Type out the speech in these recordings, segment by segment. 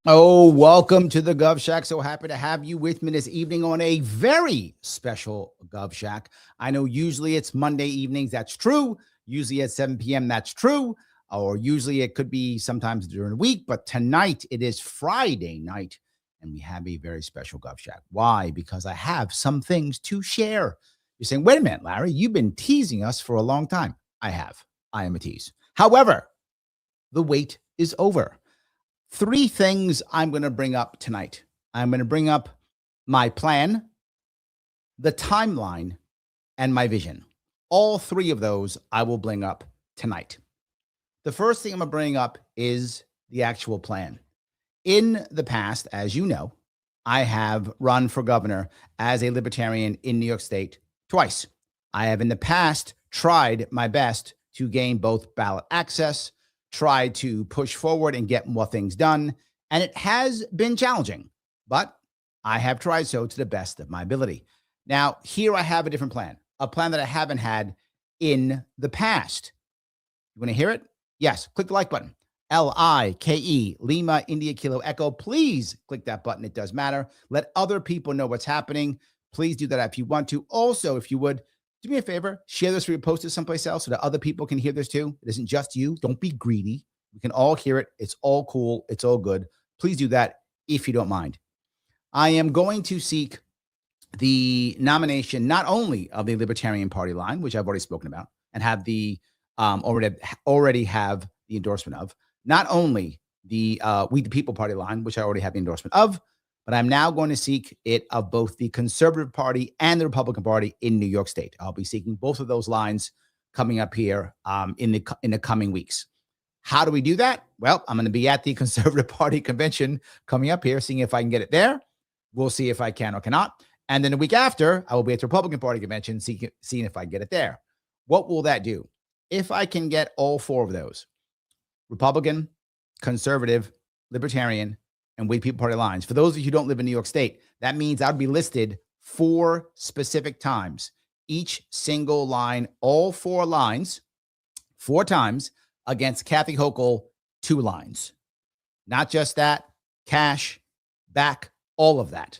Oh, welcome to the Gov Shack. So happy to have you with me this evening on a very special Gov Shack. I know usually it's Monday evenings. That's true. Usually at 7 p.m. That's true. Or usually it could be sometimes during the week. But tonight it is Friday night and we have a very special Gov Shack. Why? Because I have some things to share. You're saying, wait a minute, Larry, you've been teasing us for a long time. I have. I am a tease. However, the wait is over. Three things I'm going to bring up tonight. I'm going to bring up my plan, the timeline, and my vision. All three of those I will bring up tonight. The first thing I'm going to bring up is the actual plan. In the past, as you know, I have run for governor as a Libertarian in New York State twice. I have in the past tried my best to gain both ballot access, tried to push forward and get more things done. And it has been challenging, but I have tried so to the best of my ability. Now, here I have a different plan, a plan that I haven't had in the past. You want to hear it? Yes. Click the like button. LIKE, Lima, India, Kilo, Echo. Please click that button. It does matter. Let other people know what's happening. Please do that if you want to. Also, if you would, do me a favor, share this or repost it someplace else so that other people can hear this too. It isn't just you. Don't be greedy. We can all hear it. It's all cool. It's all good. Please do that if you don't mind. I am going to seek the nomination not only of the Libertarian Party line, which I've already spoken about, and have the already have the endorsement of, not only the We the People Party line, which I already have the endorsement of, but I'm now going to seek it of both the Conservative Party and the Republican Party in New York State. I'll be seeking both of those lines coming up here in the coming weeks. How do we do that? Well, I'm going to be at the Conservative Party convention coming up here, seeing if I can get it there. We'll see if I can or cannot. And then the week after, I will be at the Republican Party convention, seeing if I get it there. What will that do? If I can get all four of those, Republican, Conservative, Libertarian, and We People Party lines. For those of you who don't live in New York State, that means I'd be listed 4 specific times. Each single line, all 4 lines, 4 times against Kathy Hochul, 2 lines. Not just that, cash, back, all of that.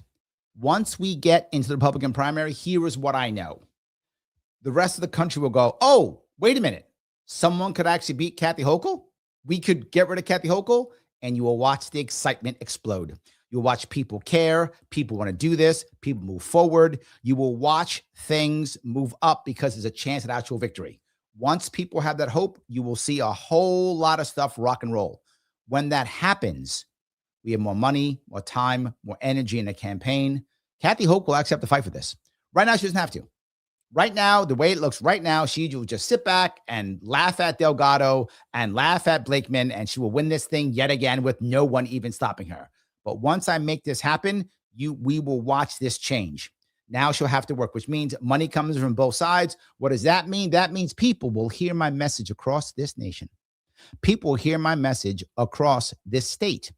Once we get into the Republican primary, here is what I know. The rest of the country will go, oh, wait a minute. Someone could actually beat Kathy Hochul? We could get rid of Kathy Hochul? And you will watch the excitement explode. You'll watch people care. People want to do this. People move forward. You will watch things move up because there's a chance at actual victory. Once people have that hope, you will see a whole lot of stuff rock and roll. When that happens, we have more money, more time, more energy in the campaign. Kathy Hochul will actually have to fight for this. Right now, she doesn't have to. Right now, the way it looks right now, she will just sit back and laugh at Delgado and laugh at Blakeman, and she will win this thing yet again with no one even stopping her. But once I make this happen, we will watch this change. Now she'll have to work, which means money comes from both sides. What does that mean? That means people will hear my message across this nation. People will hear my message across this state.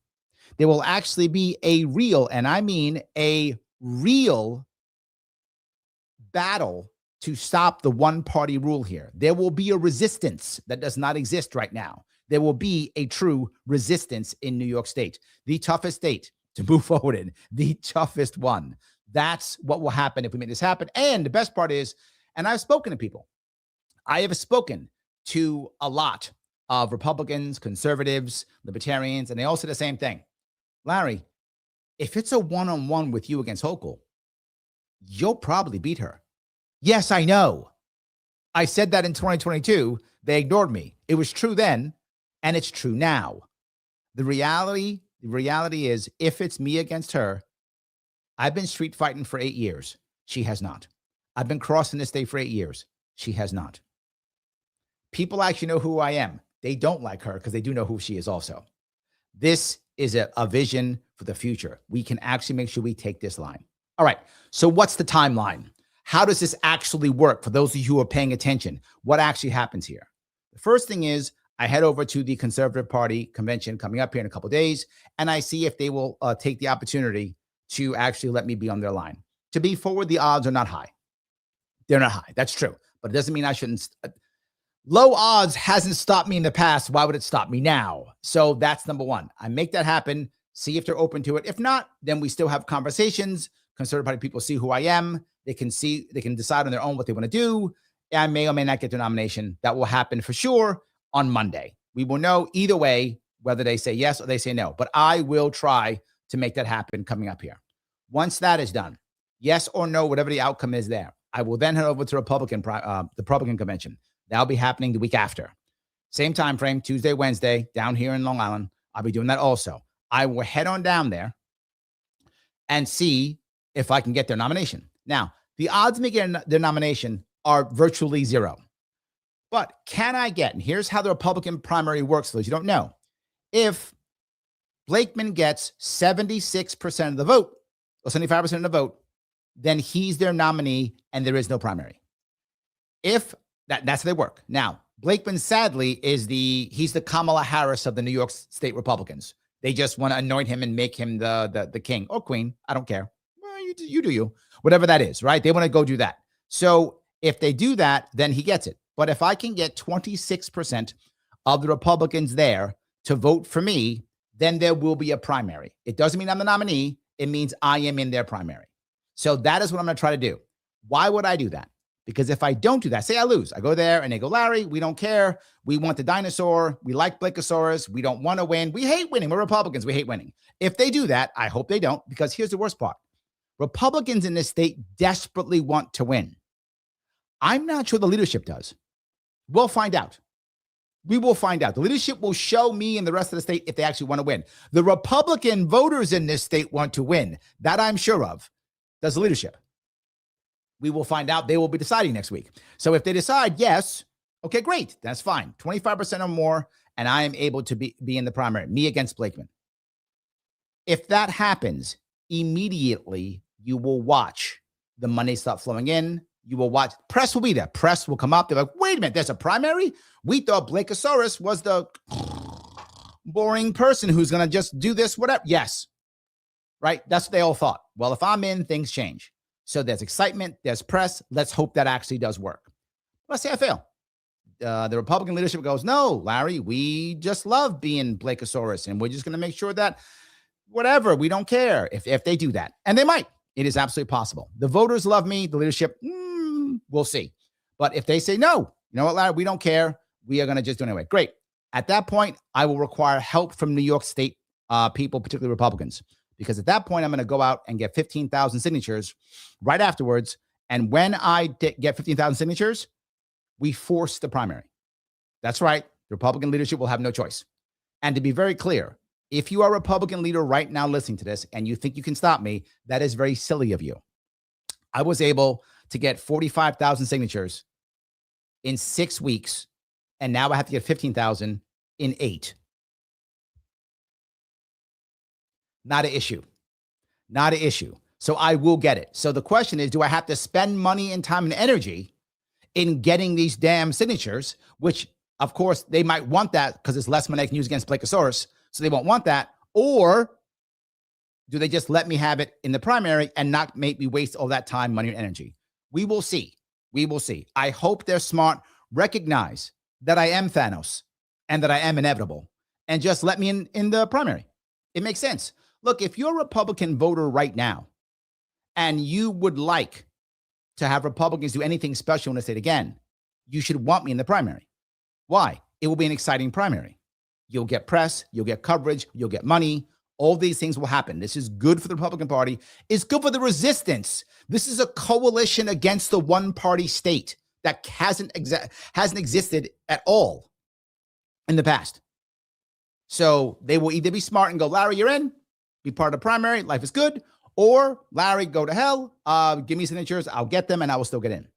There will actually be a real, and I mean a real battle to stop the one-party rule here. There will be a resistance that does not exist right now. There will be a true resistance in New York State, the toughest state to move forward in, the toughest one. That's what will happen if we make this happen. And the best part is, and I've spoken to people. I have spoken to a lot of Republicans, conservatives, libertarians, and they all say the same thing. Larry, if it's a one-on-one with you against Hochul, you'll probably beat her. Yes, I know. I said that in 2022. They ignored me. It was true then, and it's true now. The reality is, if it's me against her, I've been street fighting for 8 years. She has not. I've been crossing this state for 8 years. She has not. People actually know who I am. They don't like her because they do know who she is also. This is a vision for the future. We can actually make sure we take this line. All right. So what's the timeline? How does this actually work for those of you who are paying attention? What actually happens here? The first thing is I head over to the Conservative Party convention coming up here in a couple of days, and I see if they will take the opportunity to actually let me be on their line. To be forward, the odds are not high. They're not high. That's true. But it doesn't mean I shouldn't. Low odds hasn't stopped me in the past. Why would it stop me now? So that's number one. I make that happen. see if they're open to it. If not, then we still have conversations. Conservative Party people see who I am. They can decide on their own what they want to do. I may or may not get their nomination. That will happen for sure on Monday. We will know either way whether they say yes or they say no. But I will try to make that happen coming up here. Once that is done, yes or no, whatever the outcome is there, I will then head over to the Republican convention. That'll be happening the week after. Same time frame, Tuesday, Wednesday, down here in Long Island. I'll be doing that also. I will head on down there and see if I can get their nomination. Now, the odds of me getting their nomination are virtually zero. But can I get, and here's how the Republican primary works for those you don't know. If Blakeman gets 76% of the vote, or 75% of the vote, then he's their nominee and there is no primary. If that's how they work. Now, Blakeman, sadly, he's the Kamala Harris of the New York State Republicans. They just want to anoint him and make him the king or queen. I don't care. Well, you do you. Whatever that is, right? They want to go do that. So if they do that, then he gets it. But if I can get 26% of the Republicans there to vote for me, then there will be a primary. It doesn't mean I'm the nominee. It means I am in their primary. So that is what I'm going to try to do. Why would I do that? Because if I don't do that, say I lose, I go there and they go, Larry, we don't care. We want the dinosaur. We like Blackosaurus. We don't want to win. We hate winning. We're Republicans. We hate winning. If they do that, I hope they don't, because here's the worst part. Republicans in this state desperately want to win. I'm not sure the leadership does. We'll find out. We will find out. The leadership will show me and the rest of the state if they actually want to win. The Republican voters in this state want to win. That I'm sure of. Does the leadership? We will find out. They will be deciding next week. So if they decide yes, okay, great. That's fine. 25% or more, and I am able to be in the primary, me against Blakeman. If that happens, immediately you will watch the money start flowing in. You will watch. Press will be there. Press will come up. They're like, wait a minute, there's a primary? We thought Blackosaurus was the boring person who's going to just do this, whatever. Yes. Right? That's what they all thought. Well, if I'm in, things change. So there's excitement, there's press. Let's hope that actually does work. Let's say I fail. The Republican leadership goes, no, Larry, we just love being Blackosaurus, and we're just going to make sure that whatever, we don't care if they do that. And they might. It is absolutely possible. The voters love me. The leadership, we'll see. But if they say, no, you know what, Larry, we don't care. We are going to just do it anyway. Great. At that point, I will require help from New York State people, particularly Republicans. Because at that point, I'm going to go out and get 15,000 signatures right afterwards. And when I get 15,000 signatures, we force the primary. That's right. The Republican leadership will have no choice. And to be very clear, if you are a Republican leader right now listening to this and you think you can stop me, that is very silly of you. I was able to get 45,000 signatures in 6 weeks, and now I have to get 15,000 in 8. Not an issue. Not an issue. So I will get it. So the question is, do I have to spend money and time and energy in getting these damn signatures, which, of course, they might want that because it's less money I can use against Blackosaurus, so they won't want that. Or do they just let me have it in the primary and not make me waste all that time, money, and energy? We will see. We will see. I hope they're smart, recognize that I am Thanos and that I am inevitable, and just let me in the primary. It makes sense. Look, if you're a Republican voter right now and you would like to have Republicans do anything special in the state again, you should want me in the primary. Why? It will be an exciting primary. You'll get press, you'll get coverage, you'll get money. All these things will happen. This is good for the Republican Party. It's good for the resistance. This is a coalition against the one-party state that hasn't existed at all in the past. So they will either be smart and go, Larry, you're in, be part of the primary, life is good, or Larry, go to hell, give me signatures, I'll get them, and I will still get in.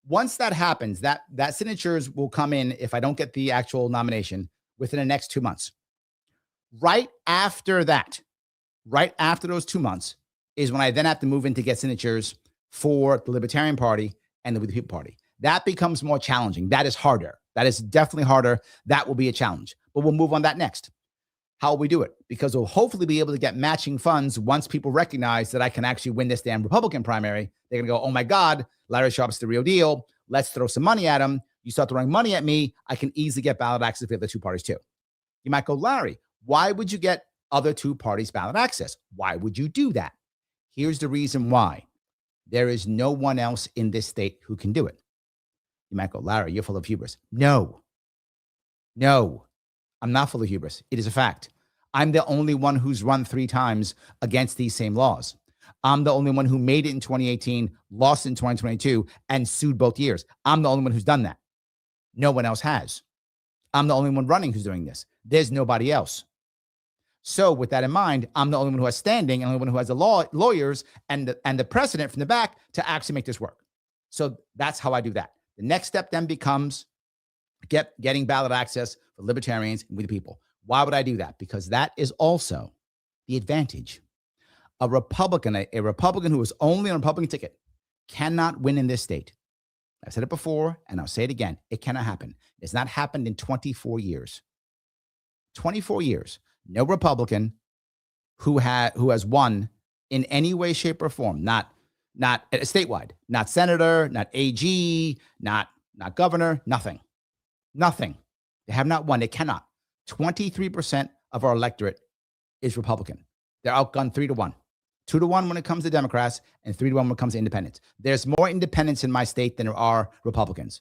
Once that happens, that signatures will come in if I don't get the actual nomination within the next 2 months. Right after that, right after those 2 months, is when I then have to move in to get signatures for the Libertarian Party and the We the People Party. That becomes more challenging. That is harder. That is definitely harder. That will be a challenge. But we'll move on that next. How will we do it? Because we'll hopefully be able to get matching funds once people recognize that I can actually win this damn Republican primary. They're going to go, oh my God, Larry Sharpe's the real deal. Let's throw some money at him. You start throwing money at me, I can easily get ballot access for the two parties too. You might go, Larry, why would you get other two parties ballot access. Why would you do that? Here's the reason why. There is no one else in this state who can do it. You might go, Larry, you're full of hubris. No, I'm not full of hubris. It is a fact. I'm the only one who's run 3 times against these same laws. I'm the only one who made it in 2018, lost in 2022, and sued both years. I'm the only one who's done that. No one else has. I'm the only one running who's doing this. There's nobody else. So with that in mind, I'm the only one who has standing and the only one who has the lawyers and the precedent from the back to actually make this work. So that's how I do that. The next step then becomes getting ballot access for libertarians and we the people. Why would I do that? Because that is also the advantage. A Republican who is only on a Republican ticket cannot win in this state. I've said it before, and I'll say it again. It cannot happen. It's not happened in 24 years. 24 years. No Republican who has won in any way, shape, or form. Not statewide. Not senator. Not AG. Not governor. Nothing. They have not won. They cannot. 23% of our electorate is Republican. They're outgunned 3-1. 2-1 when it comes to Democrats and 3-1 when it comes to independents. There's more independents in my state than there are Republicans.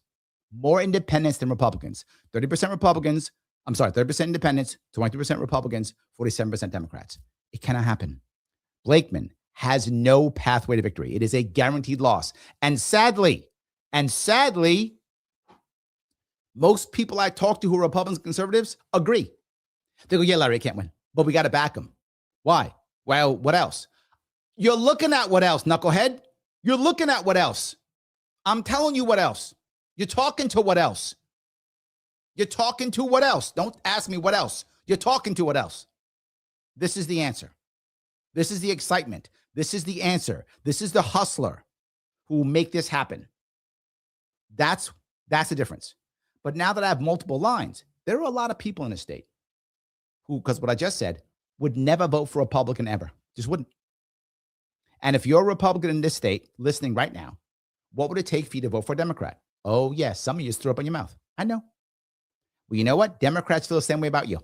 More independents than Republicans. 30% Republicans. I'm sorry, 30% independents, 23% Republicans, 47% Democrats. It cannot happen. Blakeman has no pathway to victory. It is a guaranteed loss. And sadly, most people I talk to who are Republicans and conservatives agree. They go, yeah, Larry, I can't win, but we got to back him. Why? Well, what else? You're looking at what else, knucklehead? You're looking at what else? I'm telling you what else. You're talking to what else? You're talking to what else? Don't ask me what else. You're talking to what else? This is the answer. This is the excitement. This is the answer. This is the hustler who will make this happen. That's the difference. But now that I have multiple lines, there are a lot of people in the state who, because what I just said, would never vote for a Republican ever. Just wouldn't. And if you're a Republican in this state listening right now, what would it take for you to vote for a Democrat? Oh, yes, some of you just threw up in your mouth. I know. Well, you know what? Democrats feel the same way about you.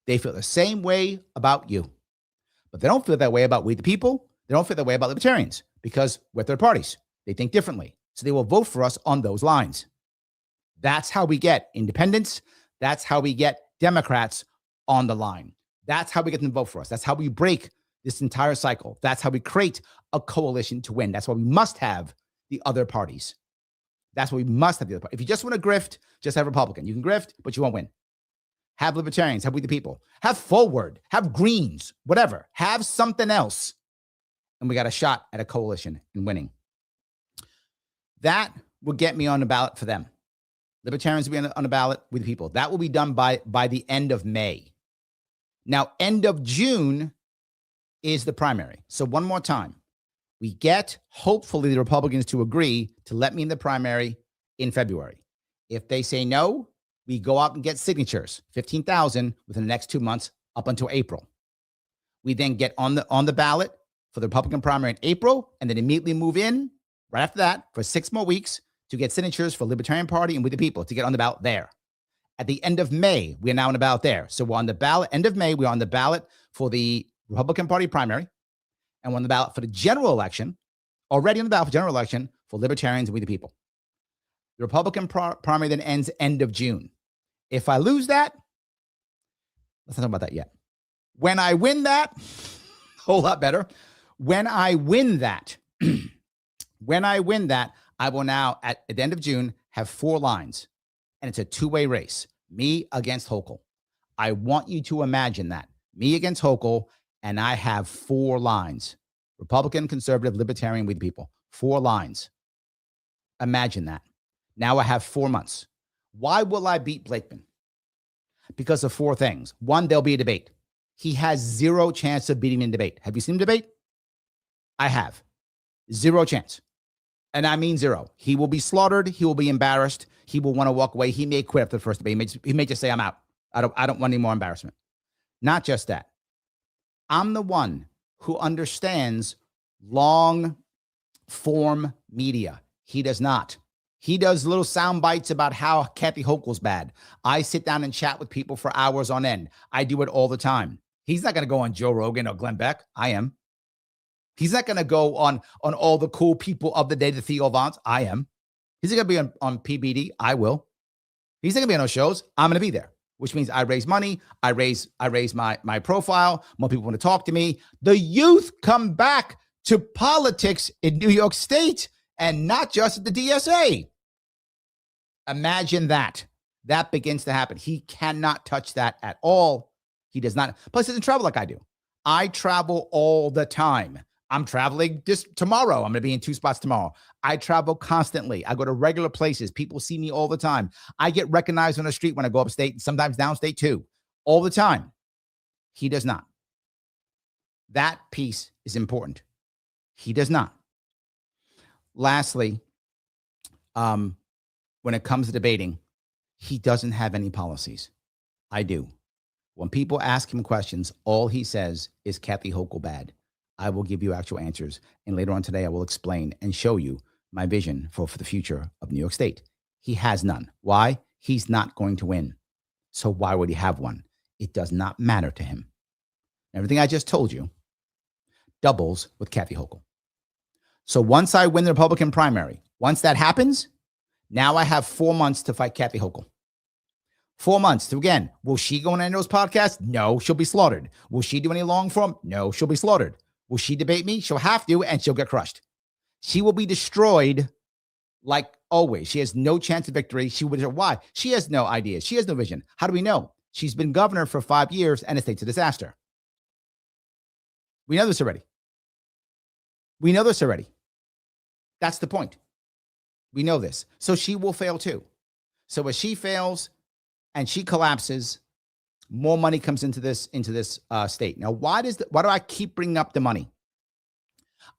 They feel the same way about you. But they don't feel that way about we the people. They don't feel that way about libertarians because we're third parties. They think differently. So they will vote for us on those lines. That's how we get independents. That's how we get Democrats on the line. That's how we get them to vote for us. That's how we break this entire cycle. That's how we create a coalition to win. That's why we must have the other parties. That's why we must have the other parties. If you just want to grift, just have Republican. You can grift, but you won't win. Have libertarians, have we the people. Have Forward, have Greens, whatever. Have something else. And we got a shot at a coalition and winning. That will get me on the ballot for them. Libertarians will be on the ballot with the people. That will be done by the end of May. Now, end of June is the primary. So one more time, we get, hopefully, the Republicans to agree to let me in the primary in February. If they say no, we go out and get signatures, 15,000 within the next 2 months up until April. We then get on the ballot for the Republican primary in April and then immediately move in right after that for 6 more weeks to get signatures for Libertarian Party and with the people to get on the ballot there. At the end of May, we are now on the ballot there. So we're on the ballot, end of May, we're on the ballot for the Republican Party primary, and we're on the ballot for the general election, already on the ballot for general election for Libertarians and we the people. The Republican primary then ends end of June. If I lose that, let's not talk about that yet. When I win that, a whole lot better. When I win that, I will now, at the end of June, have 4 lines. And it's a 2-way race, me against Hochul. I want you to imagine that. Me against Hochul, and I have 4 lines. Republican, conservative, libertarian, we the people. 4 lines. Imagine that. Now I have 4 months. Why will I beat Blakeman? Because of 4 things. 1, there'll be a debate. He has 0 chance of beating me in debate. Have you seen him debate? I have. 0 chance. And I mean 0. He will be slaughtered. He will be embarrassed. He will want to walk away. He may quit after the first debate. He may just say, I'm out. I don't want any more embarrassment. Not just that. I'm the one who understands long form media. He does not. He does little sound bites about how Kathy Hochul's bad. I sit down and chat with people for hours on end. I do it all the time. He's not going to go on Joe Rogan or Glenn Beck. I am. He's not going to go on all the cool people of the day, the Theo Vaughns. I am. He's going to be on PBD. I will. He's not going to be on those shows. I'm going to be there, which means I raise money. I raise my profile. More people want to talk to me. The youth come back to politics in New York State and not just at the DSA. Imagine that. That begins to happen. He cannot touch that at all. He does not. Plus, he doesn't travel like I do. I travel all the time. I'm traveling just tomorrow. I'm going to be in 2 spots tomorrow. I travel constantly. I go to regular places. People see me all the time. I get recognized on the street when I go upstate and sometimes downstate too, all the time. He does not. That piece is important. He does not. Lastly, when it comes to debating, he doesn't have any policies. I do. When people ask him questions, all he says is Kathy Hochul bad. I will give you actual answers. And later on today, I will explain and show you my vision for the future of New York State. He has none. Why? He's not going to win. So why would he have one? It does not matter to him. Everything I just told you doubles with Kathy Hochul. So once I win the Republican primary, once that happens, now I have 4 months to fight Kathy Hochul. 4 months. So again, will she go on any of those podcasts? No, she'll be slaughtered. Will she do any long form? No, she'll be slaughtered. Will she debate me? She'll have to, and she'll get crushed. She will be destroyed like always. She has no chance of victory. She would. Why? She has no idea. She has no vision. How do we know? She's been governor for 5 years, and the state's a disaster. We know this already. We know this already. That's the point. We know this. So she will fail too. So as she fails and she collapses, more money comes into this state. Now, why do I keep bringing up the money?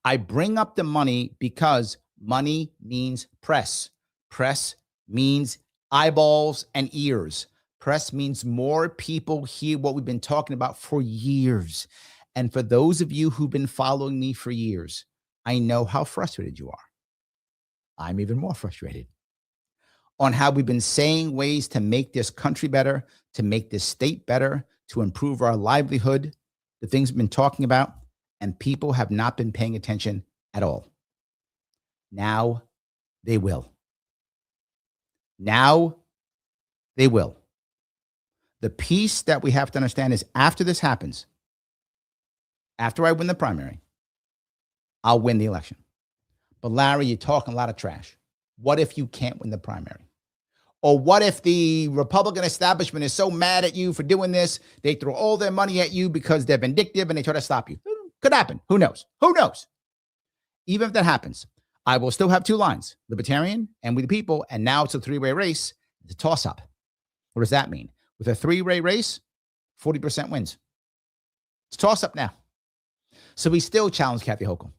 I bring up the money because money means press. Press means eyeballs and ears. Press means more people hear what we've been talking about for years. And for those of you who've been following me for years, I know how frustrated you are. I'm even more frustrated on how we've been saying ways to make this country better, to make this state better, to improve our livelihood, the things we've been talking about, and people have not been paying attention at all. Now they will. Now they will. The piece that we have to understand is after this happens, after I win the primary, I'll win the election. But Larry, you're talking a lot of trash. What if you can't win the primary? Or what if the Republican establishment is so mad at you for doing this, they throw all their money at you because they're vindictive and they try to stop you? Could happen. Who knows? Who knows? Even if that happens, I will still have 2 lines, Libertarian and We the People, and now it's a 3-way race. It's a toss-up. What does that mean? With a 3-way race, 40% wins. It's a toss-up now. So we still challenge Kathy Hochul.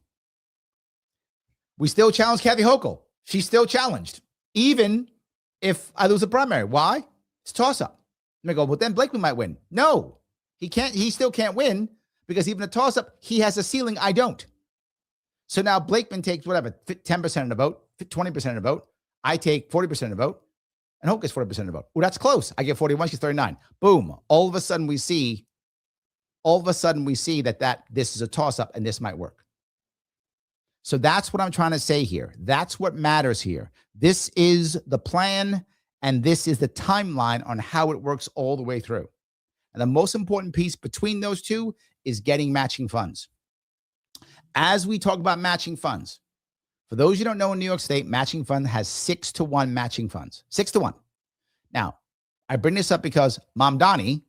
We still challenge Kathy Hochul. She's still challenged, even if I lose a primary. Why? It's a toss-up. And I go, well, then Blakeman might win. No, he can't. He still can't win because even a toss-up, he has a ceiling. I don't. So now Blakeman takes whatever, 10% of the vote, 20% of the vote. I take 40% of the vote, and Hochul gets 40% of the vote. Oh, that's close. I get 41. She's 39. Boom. All of a sudden we see that this is a toss-up and this might work. So that's what I'm trying to say here. That's what matters here. This is the plan, and this is the timeline on how it works all the way through. And the most important piece between those two is getting matching funds. As we talk about matching funds, for those you don't know in New York State, matching fund has 6-to-1 matching funds. 6-to-1. Now, I bring this up because Mamdani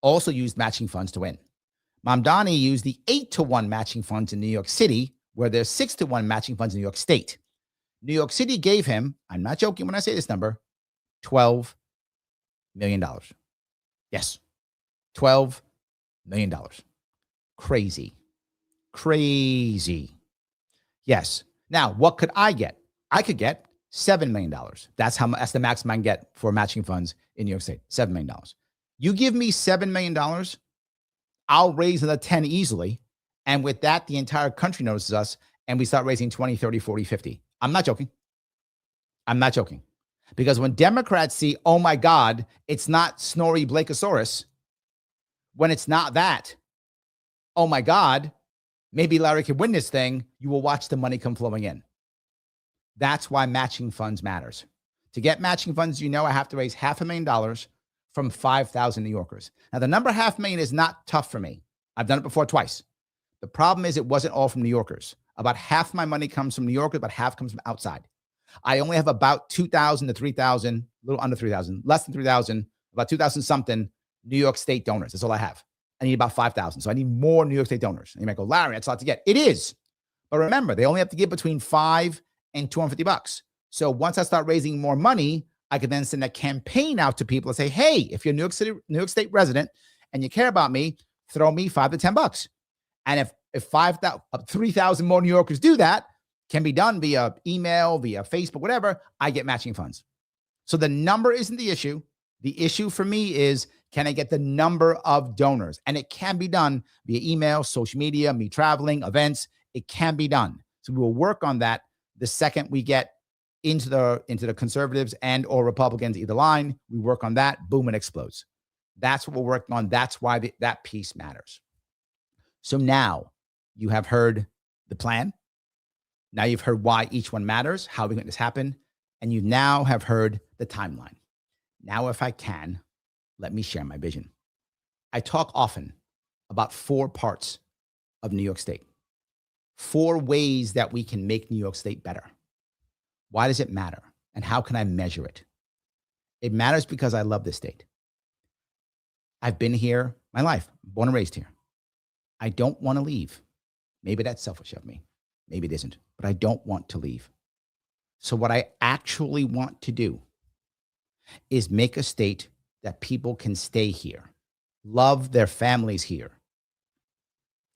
also used matching funds to win. Mamdani used the 8-to-1 matching funds in New York City, where there's 6-to-1 matching funds in New York State. New York City gave him, I'm not joking when I say this number, $12 million. Yes, $12 million. Crazy. Crazy. Yes. Now, what could I get? I could get $7 million. That's the maximum I can get for matching funds in New York State, $7 million. You give me $7 million, I'll raise another 10 easily. And with that, the entire country notices us and we start raising 20, 30, 40, 50. I'm not joking. I'm not joking. Because when Democrats see, oh my God, it's not Snorri Blakeosaurus, When it's not that, oh my God, maybe Larry could win this thing, you will watch the money come flowing in. That's why matching funds matters. To get matching funds, I have to raise $500,000 from 5,000 New Yorkers. Now, the number $500,000 is not tough for me. I've done it before twice. The problem is it wasn't all from New Yorkers. About half my money comes from New Yorkers, about half comes from outside. I only have about 2,000 to 3,000, a little under 3,000, less than 3,000, about 2,000 something New York State donors. That's all I have. I need about 5,000. So I need more New York State donors. And you might go, Larry, that's a lot to get. It is. But remember, they only have to give between $5 and $250. So once I start raising more money, I can then send a campaign out to people and say, hey, if you're a New York State resident and you care about me, throw me $5 to $10. And if 3,000 more New Yorkers do that, can be done via email, via Facebook, whatever, I get matching funds. So the number isn't the issue. The issue for me is, can I get the number of donors? And it can be done via email, social media, me traveling, events. It can be done. So we will work on that the second we get into the conservatives and or Republicans, either line. We work on that, boom, it explodes. That's what we're working on. That's why that piece matters. So now you have heard the plan. Now you've heard why each one matters, how we make this happen, and you now have heard the timeline. Now, if I can, let me share my vision. I talk often about 4 parts of New York State, 4 ways that we can make New York State better. Why does it matter? And how can I measure it? It matters because I love this state. I've been here my life, born and raised here. I don't want to leave. Maybe that's selfish of me. Maybe it isn't, but I don't want to leave. So what I actually want to do is make a state that people can stay here, love their families here,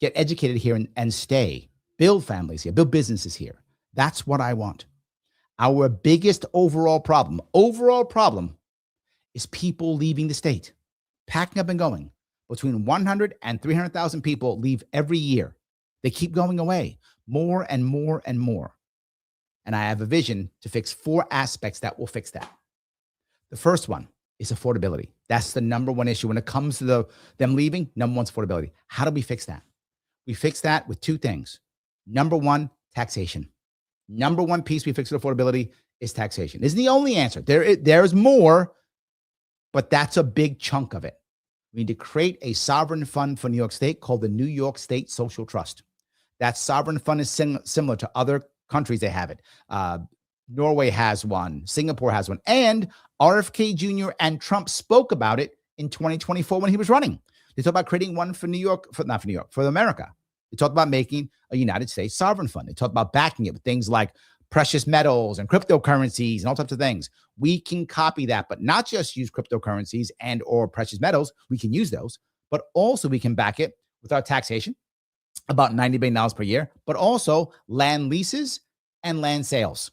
get educated here and stay, build families here, build businesses here. That's what I want. Our biggest overall problem is people leaving the state, packing up and going. Between 100 and 300,000 people leave every year. They keep going away, more and more and more. And I have a vision to fix 4 aspects that will fix that. The first one is affordability. That's the number one issue when it comes to them leaving. Number one is affordability. How do we fix that? We fix that with 2 things. Number one, taxation. Number one piece we fix with affordability is taxation. Isn't the only answer. There's more, but that's a big chunk of it. We need to create a sovereign fund for New York State called the New York State Social Trust. That sovereign fund is similar to other countries. They have it. Norway has one. Singapore has one. And RFK Jr. and Trump spoke about it in 2024 when he was running. They talked about creating one for New York, for America. They talked about making a United States sovereign fund. They talked about backing it with things like precious metals and cryptocurrencies and all types of things. We can copy that, but not just use cryptocurrencies and or precious metals. We can use those, but also we can back it with our taxation, about $90 billion per year, but also land leases and land sales.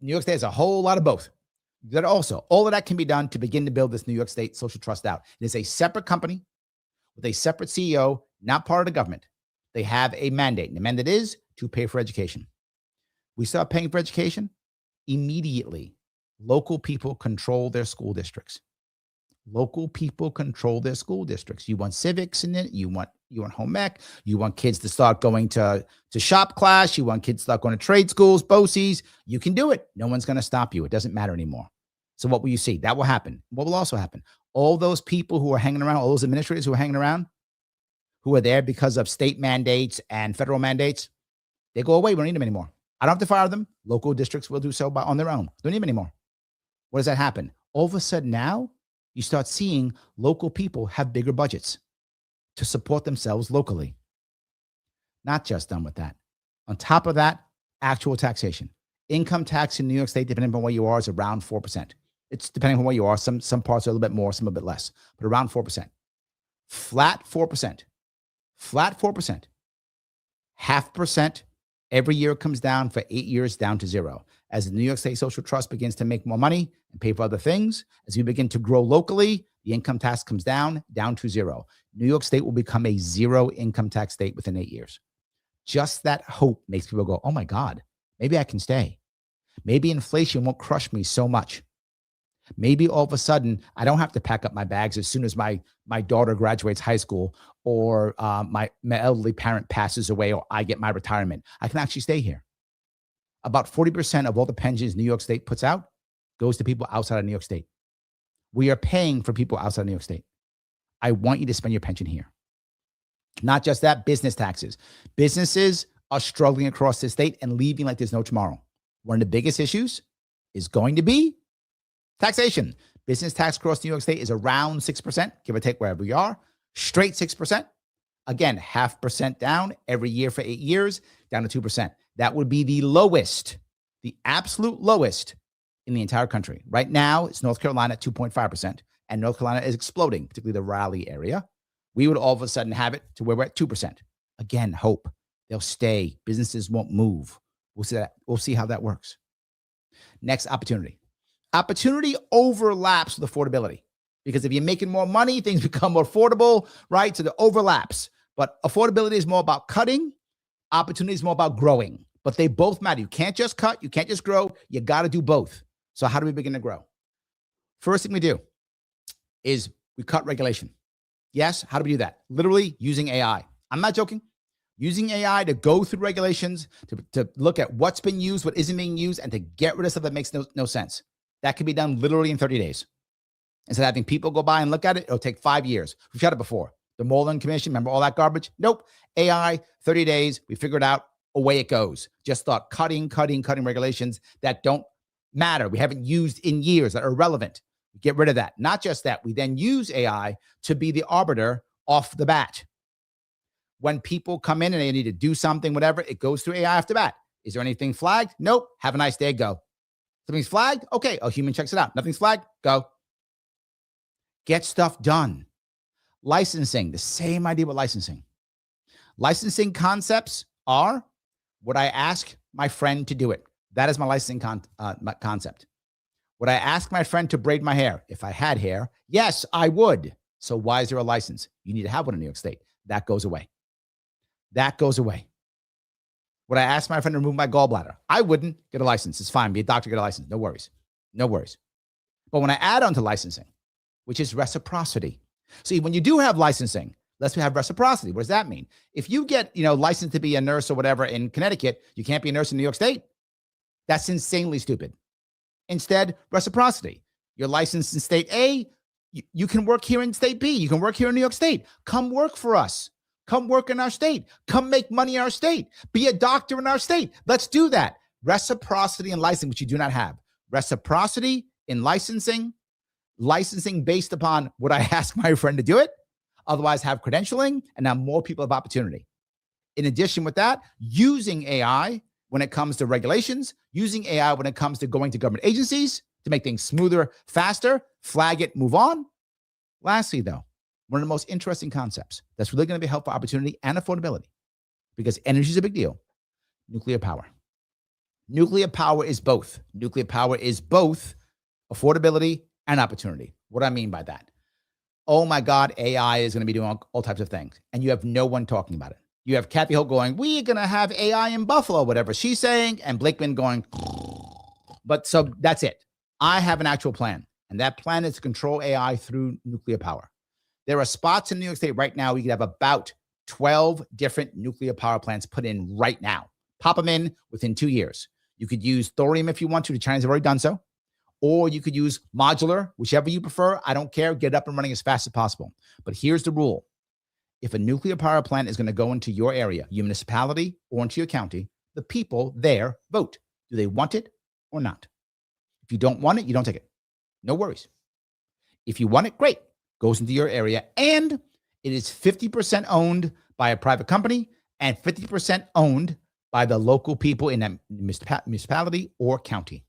New York State has a whole lot of both. That also, all of that can be done to begin to build this New York State Social Trust out. It is a separate company with a separate CEO, not part of the government. They have a mandate, and the mandate is to pay for education. We start paying for education, immediately, local people control their school districts. Local people control their school districts. You want civics in it. You want home ec. You want kids to start going to shop class. You want kids to start going to trade schools, BOCES. You can do it. No one's going to stop you. It doesn't matter anymore. So what will you see? That will happen. What will also happen? All those people who are hanging around, all those administrators who are hanging around, who are there because of state mandates and federal mandates, they go away. We don't need them anymore. I don't have to fire them. Local districts will do so on their own. Don't need them anymore. What does that happen? All of a sudden now, you start seeing local people have bigger budgets to support themselves locally. Not just done with that. On top of that, actual taxation. Income tax in New York State, depending on where you are, is around 4%. It's depending on where you are. Some parts are a little bit more, some a bit less, but around 4%. Flat 4%. Flat 4%. 0.5% every year comes down for 8 years down to 0. As the New York State Social Trust begins to make more money and pay for other things, as we begin to grow locally, the income tax comes down to 0. New York State will become a 0 income tax state within 8 years. Just that hope makes people go, oh my God, maybe I can stay. Maybe inflation won't crush me so much. Maybe all of a sudden, I don't have to pack up my bags as soon as my daughter graduates high school, or my elderly parent passes away, or I get my retirement. I can actually stay here. About 40% of all the pensions New York State puts out goes to people outside of New York State. We are paying for people outside of New York State. I want you to spend your pension here. Not just that, business taxes. Businesses are struggling across the state and leaving like there's no tomorrow. One of the biggest issues is going to be taxation. Business tax across New York State is around 6%, give or take wherever we are. Straight 6%. Again, 0.5% down every year for 8 years, down to 2%. That would be the lowest, the absolute lowest in the entire country. Right now, it's North Carolina at 2.5%, and North Carolina is exploding, particularly the Raleigh area. We would all of a sudden have it to where we're at 2%. Again, hope. They'll stay. Businesses won't move. We'll see that. We'll see how that works. Next, opportunity. Opportunity overlaps with affordability, because if you're making more money, things become more affordable, right? So the overlaps. But affordability is more about cutting. Opportunity is more about growing. But they both matter. You can't just cut. You can't just grow. You got to do both. So how do we begin to grow? First thing we do is we cut regulation. Yes, how do we do that? Literally using AI. I'm not joking. Using AI to go through regulations, to look at what's been used, what isn't being used, and to get rid of stuff that makes no sense. That can be done literally in 30 days. Instead of having people go by and look at it, it'll take 5 years. We've had it before. The Moreland Commission, remember all that garbage? Nope. AI, 30 days, we figured out, away it goes. Just thought cutting regulations that don't matter. We haven't used in years, that are irrelevant. Get rid of that. Not just that, we then use AI to be the arbiter off the bat. When people come in and they need to do something, whatever, it goes through AI off the bat. Is there anything flagged? Nope. Have a nice day. Go. Something's flagged? Okay. A human checks it out. Nothing's flagged? Go. Get stuff done. Licensing, the same idea with licensing. Licensing concepts are, would I ask my friend to do it? That is my licensing concept. Would I ask my friend to braid my hair? If I had hair, yes, I would. So why is there a license? You need to have one in New York State. That goes away. That goes away. Would I ask my friend to remove my gallbladder? I wouldn't. Get a license. It's fine. Be a doctor, get a license. No worries. No worries. But when I add on to licensing, which is reciprocity. See, when you do have licensing, let's have reciprocity. What does that mean? If you get, licensed to be a nurse or whatever in Connecticut, you can't be a nurse in New York State. That's insanely stupid. Instead, reciprocity. You're licensed in state A, you can work here in state B. You can work here in New York State. Come work for us. Come work in our state. Come make money in our state. Be a doctor in our state. Let's do that. Reciprocity in licensing, which you do not have. Reciprocity in licensing based upon would I ask my friend to do it? Otherwise, have credentialing, and now more people have opportunity. In addition with that, using AI when it comes to regulations, using AI when it comes to going to government agencies to make things smoother, faster, flag it, move on. Lastly, though, one of the most interesting concepts that's really going to be helpful for opportunity and affordability, because energy is a big deal, nuclear power. Nuclear power is both. Nuclear power is both affordability and opportunity. What do I mean by that? Oh my God, AI is going to be doing all types of things, and you have no one talking about it. You have Kathy Holt going, we're going to have AI in Buffalo, whatever she's saying, and Blakeman going, but so that's it. I have an actual plan, and that plan is to control AI through nuclear power. There are spots in New York State right now we could have about 12 different nuclear power plants put in right now. Pop them in within 2 years. You could use thorium if you want to. The Chinese have already done so. Or you could use modular, whichever you prefer. I don't care. Get it up and running as fast as possible. But here's the rule. If a nuclear power plant is going to go into your area, your municipality, or into your county, the people there vote. Do they want it or not? If you don't want it, you don't take it. No worries. If you want it, great. Goes into your area. And it is 50% owned by a private company and 50% owned by the local people in that municipality or county.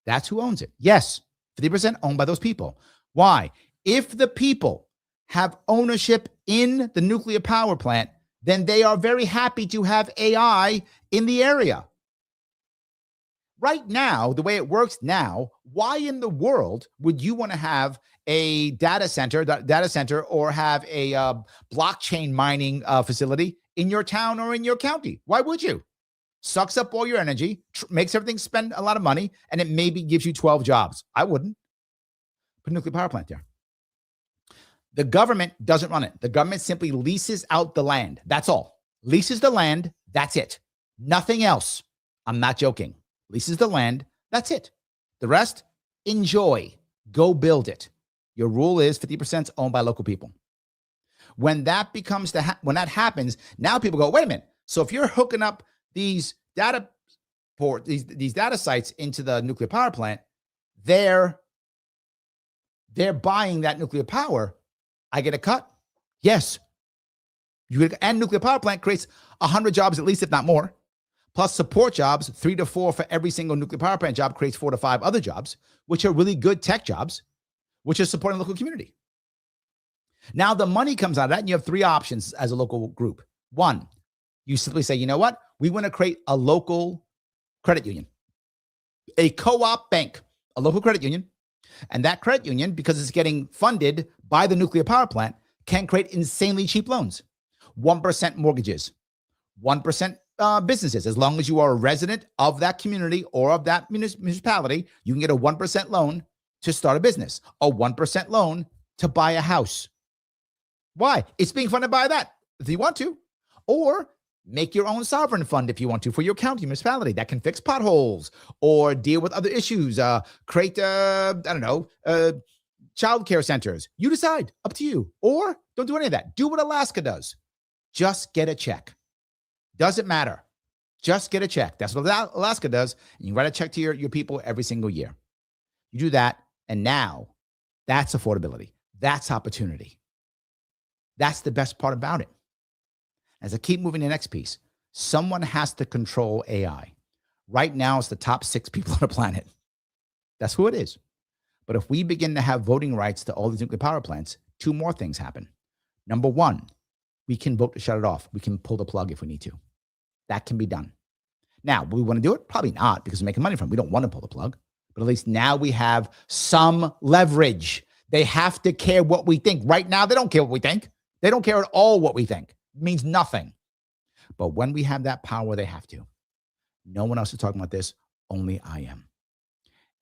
That's who owns it. Yes, 50% owned by those people. Why? If the people have ownership in the nuclear power plant, then they are very happy to have AI in the area. Right now, the way it works now, why in the world would you want to have a data center or have a blockchain mining facility in your town or in your county? Why would you? Sucks up all your energy, makes everything spend a lot of money, and it maybe gives you 12 jobs. I wouldn't. Put a nuclear power plant there. The government doesn't run it. The government simply leases out the land. That's all. Leases the land. That's it. Nothing else. I'm not joking. Leases the land. That's it. The rest, enjoy. Go build it. Your rule is 50% owned by local people. When that becomes when that happens, now people go, wait a minute. So if you're hooking up these data these data sites into the nuclear power plant, they're buying that nuclear power. I get a cut. Yes. And nuclear power plant creates 100 jobs at least, if not more. Plus support jobs, 3 to 4 for every single nuclear power plant job creates 4 to 5 other jobs, which are really good tech jobs, which is supporting the local community. Now the money comes out of that, and you have 3 options as a local group. 1, you simply say, you know what? We want to create a local credit union, a co-op bank, a local credit union. And that credit union, because it's getting funded by the nuclear power plant, can create insanely cheap loans. 1% mortgages, 1% businesses. As long as you are a resident of that community or of that municipality, you can get a 1% loan to start a business, a 1% loan to buy a house. Why? It's being funded by that, if you want to. Or make your own sovereign fund if you want to for your county municipality that can fix potholes or deal with other issues. Create, child care centers. You decide. Up to you. Or don't do any of that. Do what Alaska does. Just get a check. Doesn't matter. Just get a check. That's what Alaska does. And you write a check to your people every single year. You do that, and now that's affordability. That's opportunity. That's the best part about it. As I keep moving to the next piece, someone has to control AI. Right now, it's the top 6 people on the planet. That's who it is. But if we begin to have voting rights to all these nuclear power plants, 2 more things happen. Number 1, we can vote to shut it off. We can pull the plug if we need to. That can be done. Now, will we want to do it? Probably not, because we're making money from it. We don't want to pull the plug. But at least now we have some leverage. They have to care what we think. Right now, they don't care what we think. They don't care at all what we think. It means nothing. But when we have that power, they have to. No one else is talking about this. Only I am.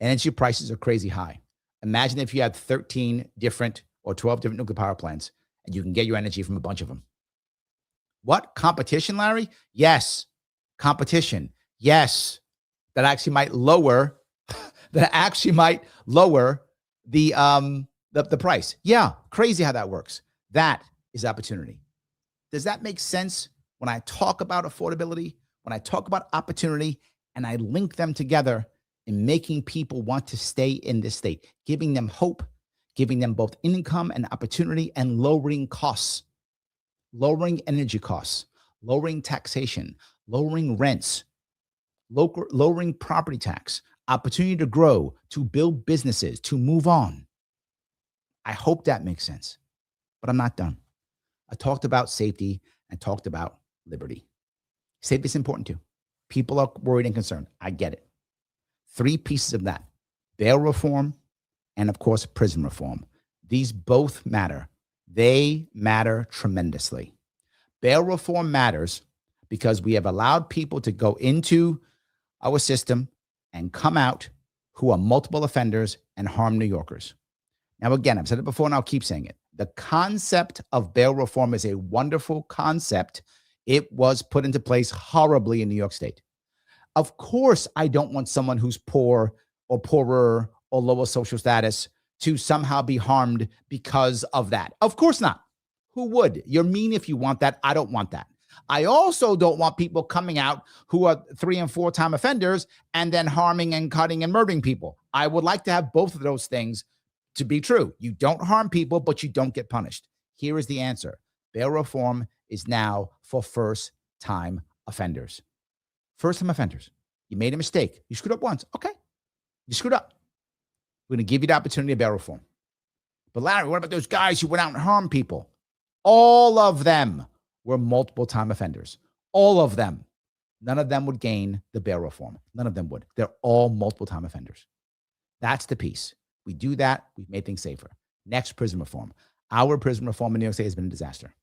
Energy prices are crazy high. Imagine if you had 13 different or 12 different nuclear power plants and you can get your energy from a bunch of them. What? Competition, Larry? Yes. Competition. Yes. That actually might lower the price. Yeah. Crazy how that works. That is opportunity. Does that make sense when I talk about affordability, when I talk about opportunity, and I link them together in making people want to stay in this state, giving them hope, giving them both income and opportunity, and lowering costs, lowering energy costs, lowering taxation, lowering rents, lowering property tax, opportunity to grow, to build businesses, to move on. I hope that makes sense, but I'm not done. I talked about safety and talked about liberty. Safety is important too. People are worried and concerned. I get it. 3 pieces of that: bail reform and, of course, prison reform. These both matter. They matter tremendously. Bail reform matters because we have allowed people to go into our system and come out who are multiple offenders and harm New Yorkers. Now, again, I've said it before and I'll keep saying it. The concept of bail reform is a wonderful concept. It was put into place horribly in New York State. Of course, I don't want someone who's poor or poorer or lower social status to somehow be harmed because of that. Of course not. Who would? You're mean if you want that. I don't want that. I also don't want people coming out who are 3- and 4-time offenders and then harming and cutting and murdering people. I would like to have both of those things to be true. You don't harm people, but you don't get punished. Here is the answer. Bail reform is now for first-time offenders. First-time offenders. You made a mistake. You screwed up once. Okay. You screwed up. We're going to give you the opportunity of bail reform. But Larry, what about those guys who went out and harmed people? All of them were multiple-time offenders. All of them. None of them would gain the bail reform. None of them would. They're all multiple-time offenders. That's the piece. We do that, we've made things safer. Next, prison reform. Our prison reform in New York State has been a disaster.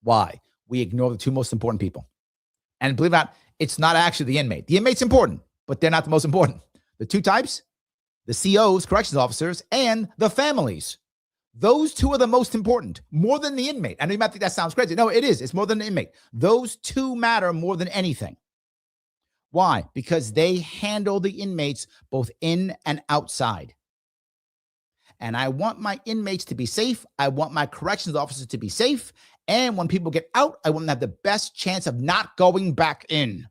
Why? We ignore the 2 most important people. And believe it or not, it's not actually the inmate. The inmate's important, but they're not the most important. The 2 types, the COs, corrections officers, and the families. Those two are the most important, more than the inmate. I know you might think that sounds crazy. No, it is. It's more than the inmate. Those two matter more than anything. Why? Because they handle the inmates both in and outside. And I want my inmates to be safe. I want my corrections officers to be safe. And when people get out, I want them to have the best chance of not going back in.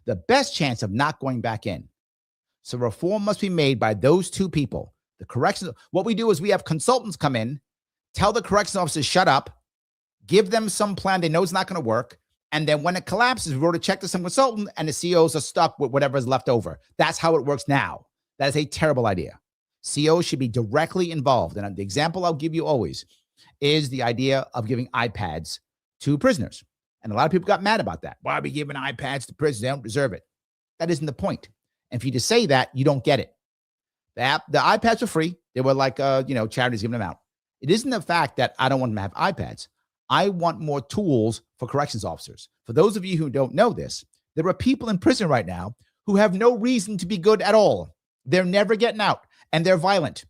The best chance of not going back in. So reform must be made by those two people. The corrections. What we do is we have consultants come in, tell the corrections officers, shut up, give them some plan they know it's not going to work. And then when it collapses, we wrote a check to some consultant and the COs are stuck with whatever is left over. That's how it works now. That is a terrible idea. COs should be directly involved. And the example I'll give you always is the idea of giving iPads to prisoners. And a lot of people got mad about that. Why are we giving iPads to prisoners? They don't deserve it. That isn't the point. And for you to say that, you don't get it. The iPads are free. They were like, charities giving them out. It isn't the fact that I don't want them to have iPads. I want more tools for corrections officers. For those of you who don't know this, there are people in prison right now who have no reason to be good at all. They're never getting out, and they're violent.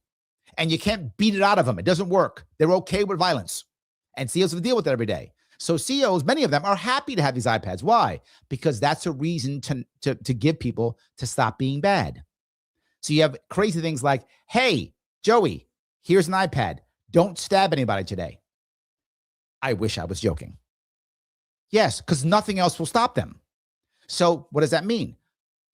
And you can't beat it out of them. It doesn't work. They're okay with violence. And COs have to deal with that every day. So COs, many of them, are happy to have these iPads. Why? Because that's a reason to give people to stop being bad. So you have crazy things like, hey, Joey, here's an iPad. Don't stab anybody today. I wish I was joking. Yes, because nothing else will stop them. So what does that mean?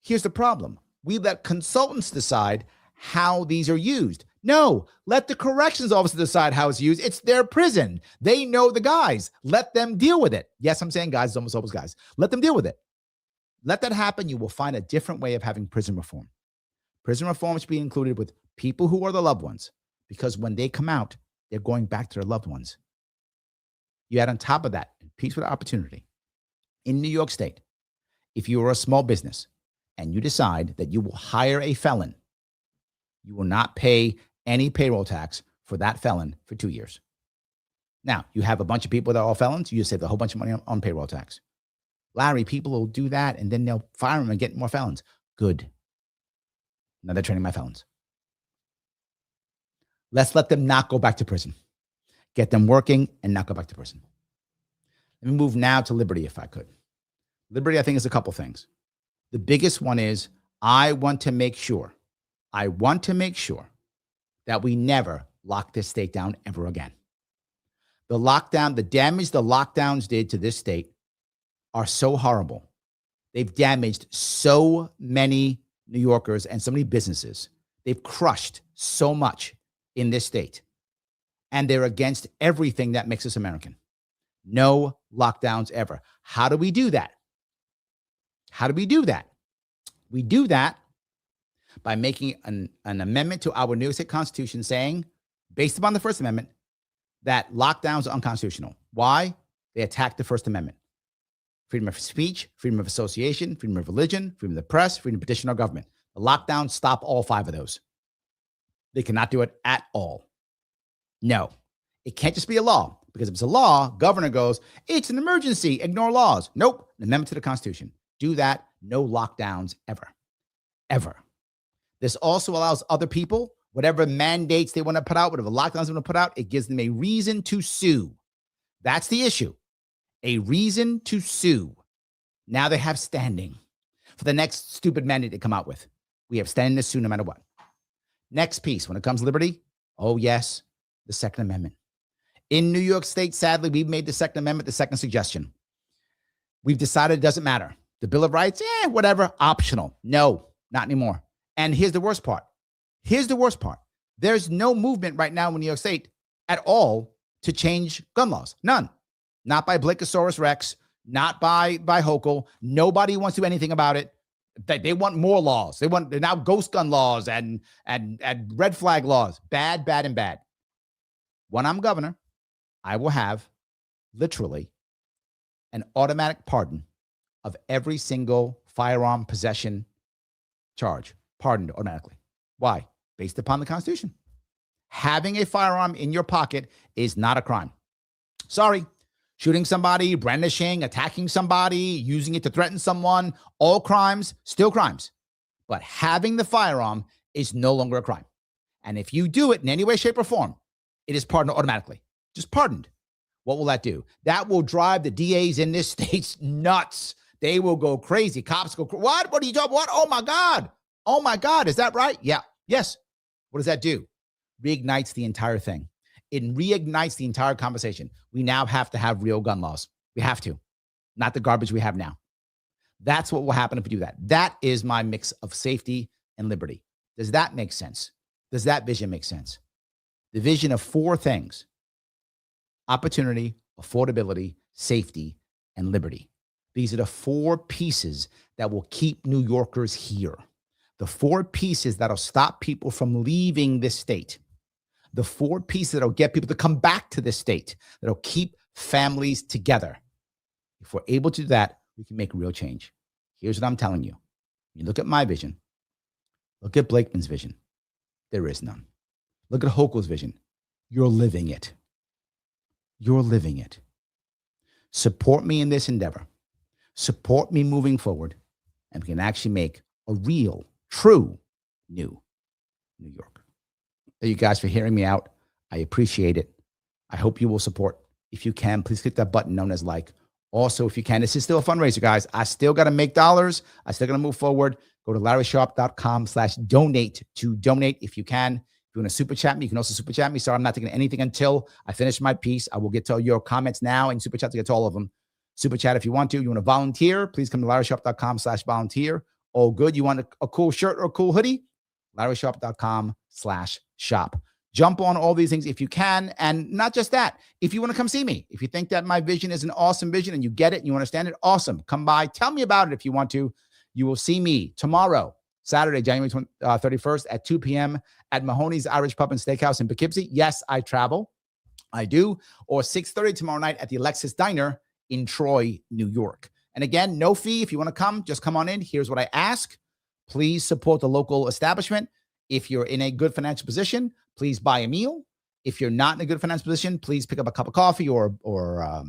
Here's the problem. We let consultants decide how these are used. No, let the corrections officer decide how it's used. It's their prison. They know the guys. Let them deal with it. Yes, I'm saying guys, it's almost always guys. Let them deal with it. Let that happen. You will find a different way of having prison reform. Prison reform should be included with people who are the loved ones, because when they come out, they're going back to their loved ones. You add on top of that, peace with opportunity. In New York State, if you are a small business and you decide that you will hire a felon, you will not pay any payroll tax for that felon for 2 years. Now, you have a bunch of people that are all felons, you just save a whole bunch of money on payroll tax. Larry, people will do that and then they'll fire them and get more felons. Good. Now they're training my felons. Let's let them not go back to prison. Get them working and not go back to prison. Let me move now to liberty, if I could. Liberty, I think, is a couple things. The biggest one is I want to make sure that we never lock this state down ever again. The damage the lockdowns did to this state are so horrible. They've damaged so many New Yorkers and so many businesses. They've crushed so much in this state. And they're against everything that makes us American. No lockdowns ever. How do we do that? We do that by making an amendment to our New York State Constitution saying, based upon the First Amendment, that lockdowns are unconstitutional. Why? They attack the First Amendment. Freedom of speech, freedom of association, freedom of religion, freedom of the press, freedom to petition our government. The lockdowns stop all 5 of those. They cannot do it at all. No, it can't just be a law, because if it's a law, governor goes, it's an emergency, ignore laws. Nope, an amendment to the Constitution. Do that, no lockdowns ever, ever. This also allows other people, whatever mandates they want to put out, whatever lockdowns they want to put out, it gives them a reason to sue. That's the issue. A reason to sue. Now they have standing for the next stupid mandate they come out with. We have standing to sue no matter what. Next piece, when it comes to liberty, oh yes, the Second Amendment. In New York State, sadly, we've made the Second Amendment the second suggestion. We've decided it doesn't matter. The Bill of Rights, whatever, optional. No, not anymore. And here's the worst part. There's no movement right now in New York State at all to change gun laws. None. Not by Blackosaurus Rex, not by Hochul. Nobody wants to do anything about it. They want more laws. They're now ghost gun laws and red flag laws. Bad, bad, and bad. When I'm governor, I will have literally an automatic pardon of every single firearm possession charge. Pardoned automatically. Why? Based upon the Constitution. Having a firearm in your pocket is not a crime. Sorry. Shooting somebody, brandishing, attacking somebody, using it to threaten someone, all crimes, still crimes. But having the firearm is no longer a crime. And if you do it in any way, shape, or form, it is pardoned automatically. Just pardoned. What will that do? That will drive the DAs in this state nuts. They will go crazy. Cops go, what? What are you talking about? What? Oh, my God. Oh, my God. Is that right? Yeah. Yes. What does that do? Reignites the entire thing. It reignites the entire conversation. We now have to have real gun laws. We have to. Not the garbage we have now. That's what will happen if we do that. That is my mix of safety and liberty. Does that make sense? Does that vision make sense? The vision of 4 things: opportunity, affordability, safety, and liberty. These are the 4 pieces that will keep New Yorkers here. The 4 pieces that'll stop people from leaving this state. The 4 pieces that'll get people to come back to this state, that'll keep families together. If we're able to do that, we can make real change. Here's what I'm telling you. You look at my vision. Look at Blakeman's vision. There is none. Look at Hochul's vision. You're living it. You're living it. Support me in this endeavor. Support me moving forward, and we can actually make a real, true, new New York. Thank you guys for hearing me out. I appreciate it. I hope you will support. If you can, please click that button known as like. Also, if you can, this is still a fundraiser, guys. I still got to make dollars. I still got to move forward. Go to LarrySharpe.com/donate to donate if you can. If you want to super chat me, you can also super chat me. Sorry, I'm not taking anything until I finish my piece. I will get to your comments now and super chat to get to all of them. Super chat if you want to. You want to volunteer, please come to LarrySharpe.com/volunteer. All good. You want a cool shirt or a cool hoodie? LarrySharpe.com/shop. Jump on all these things if you can. And not just that, if you want to come see me, if you think that my vision is an awesome vision and you get it and you understand it, awesome. Come by. Tell me about it if you want to. You will see me tomorrow, Saturday, January 31st at 2 p.m. at Mahoney's Irish Pub and Steakhouse in Poughkeepsie. Yes, I travel. I do. Or 6:30 tomorrow night at the Alexis Diner in Troy, New York. And again, no fee. If you want to come, just come on in. Here's what I ask. Please support the local establishment. If you're in a good financial position, please buy a meal. If you're not in a good financial position, please pick up a cup of coffee or a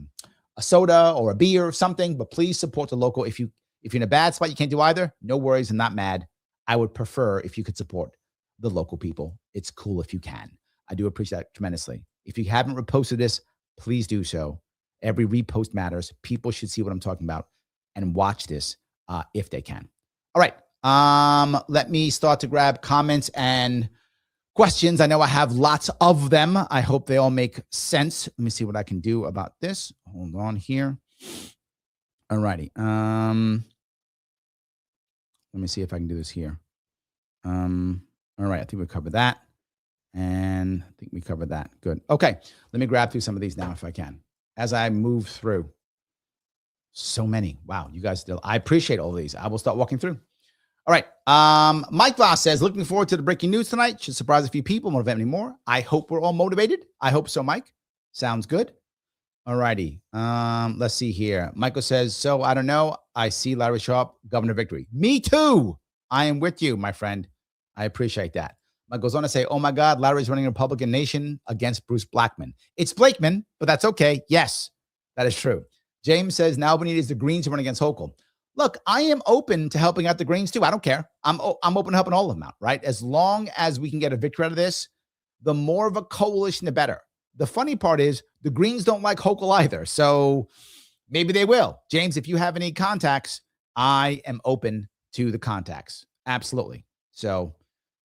soda or a beer or something. But please support the local. If you're in a bad spot, you can't do either. No worries. I'm not mad. I would prefer if you could support the local people. It's cool if you can. I do appreciate that tremendously. If you haven't reposted this, please do so. Every repost matters. People should see what I'm talking about and watch this if they can. All right. Let me start to grab comments and questions. I know I have lots of them. I hope they all make sense. Let me see what I can do about this. Hold on here. All righty. Let me see if I can do this here. All right. I think we covered that. And I think we covered that. Good. Okay. Let me grab through some of these now if I can. As I move through. So many. Wow. You guys still, I appreciate all these. I will start walking through. All right. Mike Voss says, looking forward to the breaking news tonight. Should surprise a few people, motivate me more. I hope we're all motivated. I hope so, Mike. Sounds good. All righty. Let's see here. Michael says, so I don't know. I see Larry Sharpe, governor victory. Me too. I am with you, my friend. I appreciate that. Mike goes on to say, oh my God, Larry's running a Republican nation against Bruce Blackman. It's Blakeman, but that's okay. Yes, that is true. James says, now we need is the Greens to run against Hochul. Look, I am open to helping out the Greens too. I don't care. I'm open to helping all of them out, right? As long as we can get a victory out of this, the more of a coalition, the better. The funny part is the Greens don't like Hochul either. So maybe they will. James, if you have any contacts, I am open to the contacts. Absolutely. So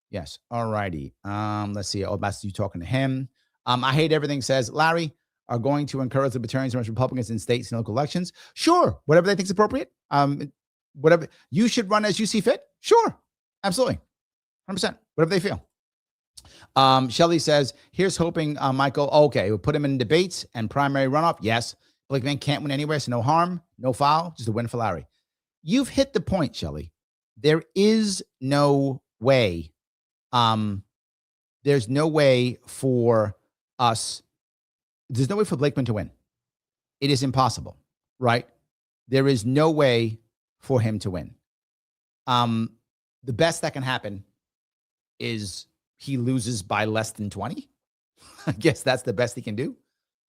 yes. All righty. Let's see. Oh, that's you talking to him. I hate everything says Larry are going to encourage Libertarians and Republicans in states and local elections. Sure. Whatever they think is appropriate. Whatever you should run as you see fit. Sure. Absolutely. 100%. Whatever they feel. Shelley says, here's hoping, Michael. Okay. We'll put him in debates and primary runoff. Yes. Blakeman can't win anywhere. So no harm, no foul, just a win for Larry. You've hit the point, Shelley. There is no way. There's no way for us. There's no way for Blakeman to win. It is impossible, right? There is no way for him to win. The best that can happen is he loses by less than 20. I guess that's the best he can do.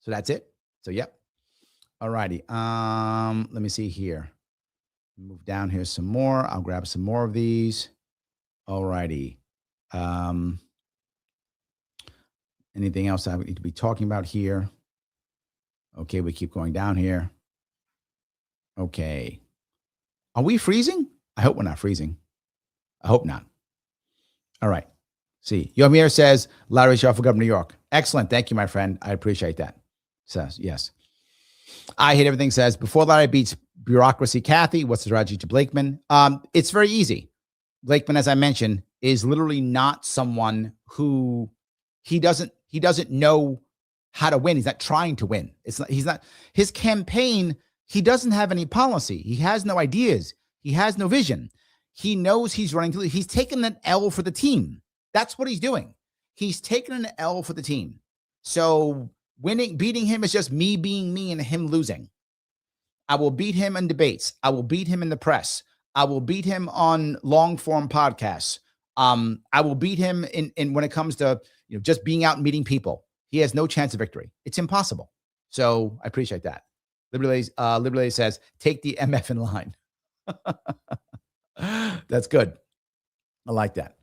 So that's it. So, yep. All righty. Let me see here. Move down here some more. I'll grab some more of these. All righty. Anything else I need to be talking about here? Okay, we keep going down here. Okay. Are we freezing? I hope we're not freezing. I hope not. All right. See, Yomir says, Larry Sharpe for Governor of New York. Excellent. Thank you, my friend. I appreciate that. Says, yes. I hate everything says, before Larry beats bureaucracy, Kathy, what's the strategy to Blakeman? It's very easy. Blakeman, as I mentioned, is literally not someone who he doesn't know how to win. He's not trying to win. He's not his campaign. He doesn't have any policy. He has no ideas. He has no vision. He knows he's running to. He's taken an L for the team. That's what he's doing. He's taken an L for the team. So beating him is just me being me and him losing. I will beat him in debates. I will beat him in the press. I will beat him on long form podcasts. I will beat him in when it comes to just being out and meeting people. He has no chance of victory. It's impossible. So I appreciate that. Liberty says, take the MF in line. That's good. I like that.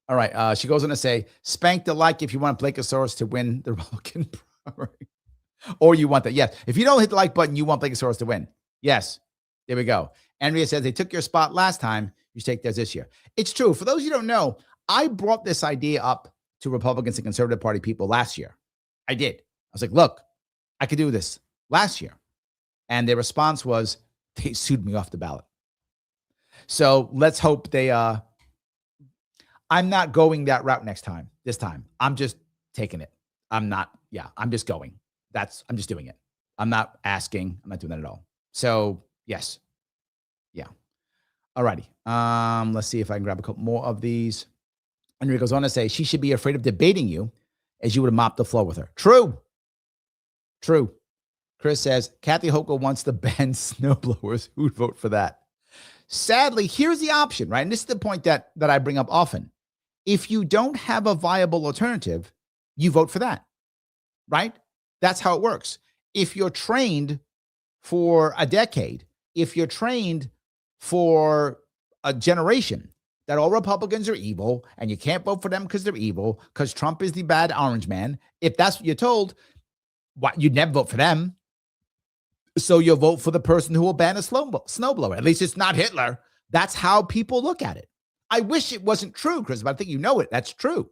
All right. She goes on to say, spank the like if you want Blakeosaurus to win the Republican primary. Or you want that. Yes. If you don't hit the like button, you want Blakeosaurus to win. Yes. There we go. Andrea says, they took your spot last time. You should take theirs this year. It's true. For those of you who don't know, I brought this idea up to Republicans and Conservative Party people last year. I did. I was like, look, I could do this last year. And their response was, they sued me off the ballot. So let's hope they, I'm not going that route this time. I'm just taking it. I'm just going. I'm just doing it. I'm not asking. I'm not doing that at all. So yes. Yeah. All righty. Let's see if I can grab a couple more of these. And he goes on to say, she should be afraid of debating you as you would have mopped the floor with her. True. Chris says, Kathy Hochul wants to ban snowblowers. Who'd vote for that? Sadly, here's the option, right? And this is the point that I bring up often. If you don't have a viable alternative, you vote for that, right? That's how it works. If you're trained for a decade, if you're trained for a generation that all Republicans are evil and you can't vote for them because they're evil, because Trump is the bad orange man, if that's what you're told, you'd never vote for them. So you'll vote for the person who will ban a snowblower. At least it's not Hitler. That's how people look at it. I wish it wasn't true, Chris, but I think you know it. That's true.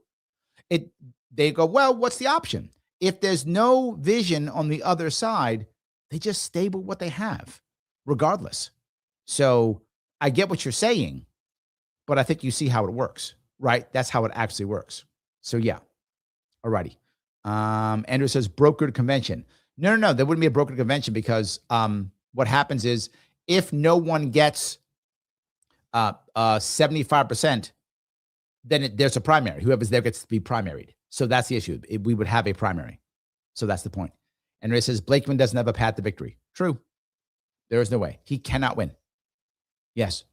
They go, well, what's the option? If there's no vision on the other side, they just stay with what they have, regardless. So I get what you're saying, but I think you see how it works, right? That's how it actually works. So yeah. All righty. Andrew says brokered convention. No. There wouldn't be a brokered convention because what happens is if no one gets 75%, then there's a primary. Whoever's there gets to be primaried. So that's the issue. We would have a primary. So that's the point. And Ray says Blakeman doesn't have a path to victory. True. There is no way. He cannot win. Yes.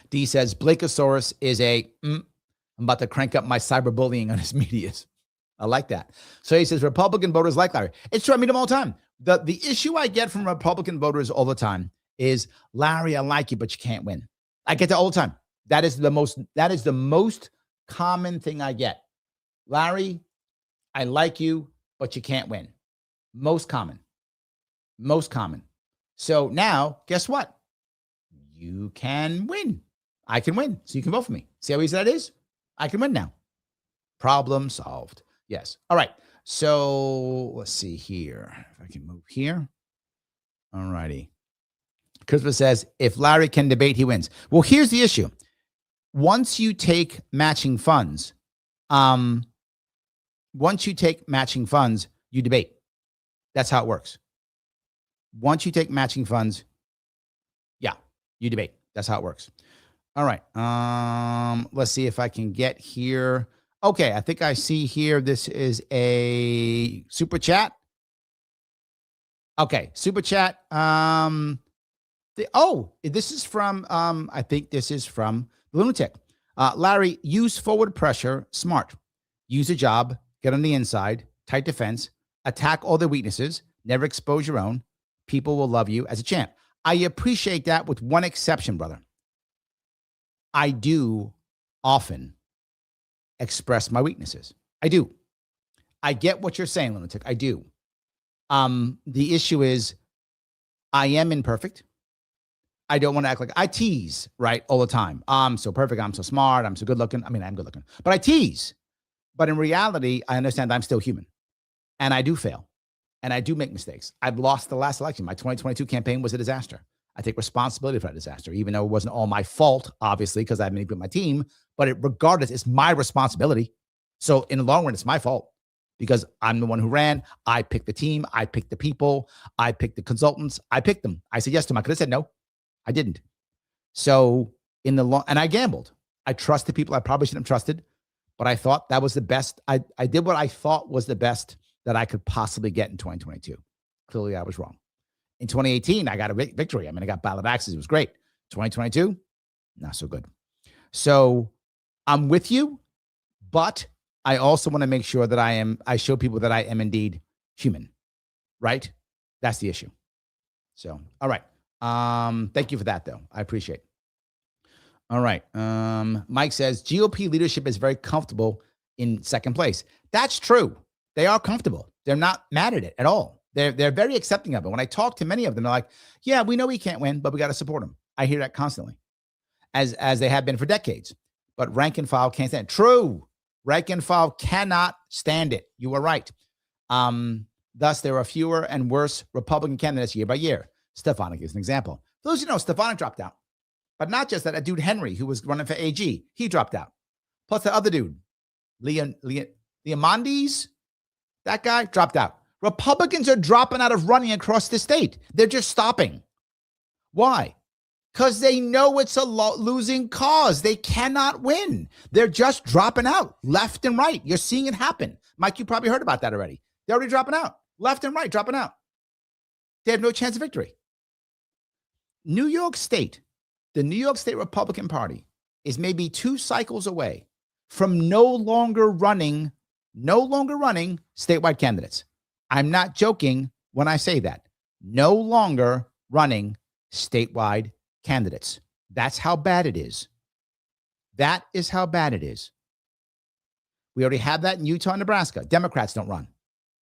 D says Blakeosaurus is I'm about to crank up my cyberbullying on his medias. I like that. So he says Republican voters like Larry. It's true. I meet him all the time. The issue I get from Republican voters all the time is, Larry, I like you, but you can't win. I get that all the time. That is the most common thing I get. Larry, I like you, but you can't win. Most common. So now, guess what? You can win. I can win. So you can vote for me. See how easy that is? I can win now. Problem solved. Yes. All right. So let's see here. If I can move here. All righty. Christopher says, if Larry can debate, he wins. Well, here's the issue. Once you take matching funds, you debate. That's how it works. Once you take matching funds, you debate. That's how it works. All right. Let's see if I can get here. Okay, I think I see here. This is a super chat. Okay, super chat. This is from, I think this is from Lunatic. Larry, use forward pressure, smart. Use a job, get on the inside, tight defense, attack all the weaknesses, never expose your own. People will love you as a champ. I appreciate that with one exception, brother. I do often express my weaknesses. I do. I get what you're saying, lunatic. I do. The issue is I am imperfect. I don't want to act like I tease, right, all the time. I'm so perfect. I'm so smart. I'm so good looking. I mean, I'm good looking, but I tease. But in reality, I understand I'm still human, and I do fail, and I do make mistakes. I've lost the last election. My 2022 campaign was a disaster. I take responsibility for that disaster, even though it wasn't all my fault, obviously, because I manipulated my team. But regardless, it's my responsibility. So in the long run, it's my fault because I'm the one who ran. I picked the team. I picked the people. I picked the consultants. I picked them. I said yes to them. I could have said no. I didn't. So in the long, and I gambled. I trusted people I probably shouldn't have trusted, but I thought that was the best. I did what I thought was the best that I could possibly get in 2022. Clearly, I was wrong. In 2018, I got a victory. I mean, I got ballot access. It was great. 2022, not so good. So I'm with you, but I also want to make sure that I show people that I am indeed human, right? That's the issue. So, all right. Thank you for that, though. I appreciate it. All right. Mike says GOP leadership is very comfortable in second place. That's true. They are comfortable. They're not mad at it at all. They're very accepting of it. When I talk to many of them, they're like, yeah, we know we can't win, but we got to support them. I hear that constantly, as they have been for decades. But rank and file can't stand it. True. Rank and file cannot stand it. You are right. Thus, there are fewer and worse Republican candidates year by year. Stefanik is an example. For those who know, Stefanik dropped out. But not just that, a dude, Henry, who was running for AG, he dropped out. Plus the other dude, Leomondes, that guy dropped out. Republicans are dropping out of running across the state. They're just stopping. Why? Because they know it's a losing cause. They cannot win. They're just dropping out left and right. You're seeing it happen. Mike, you probably heard about that already. They're already dropping out left and right, dropping out. They have no chance of victory. New York State, the New York State Republican Party is maybe 2 cycles away from no longer running statewide candidates. I'm not joking when I say that. No longer running statewide candidates. That's how bad it is. That is how bad it is. We already have that in Utah and Nebraska. Democrats don't run.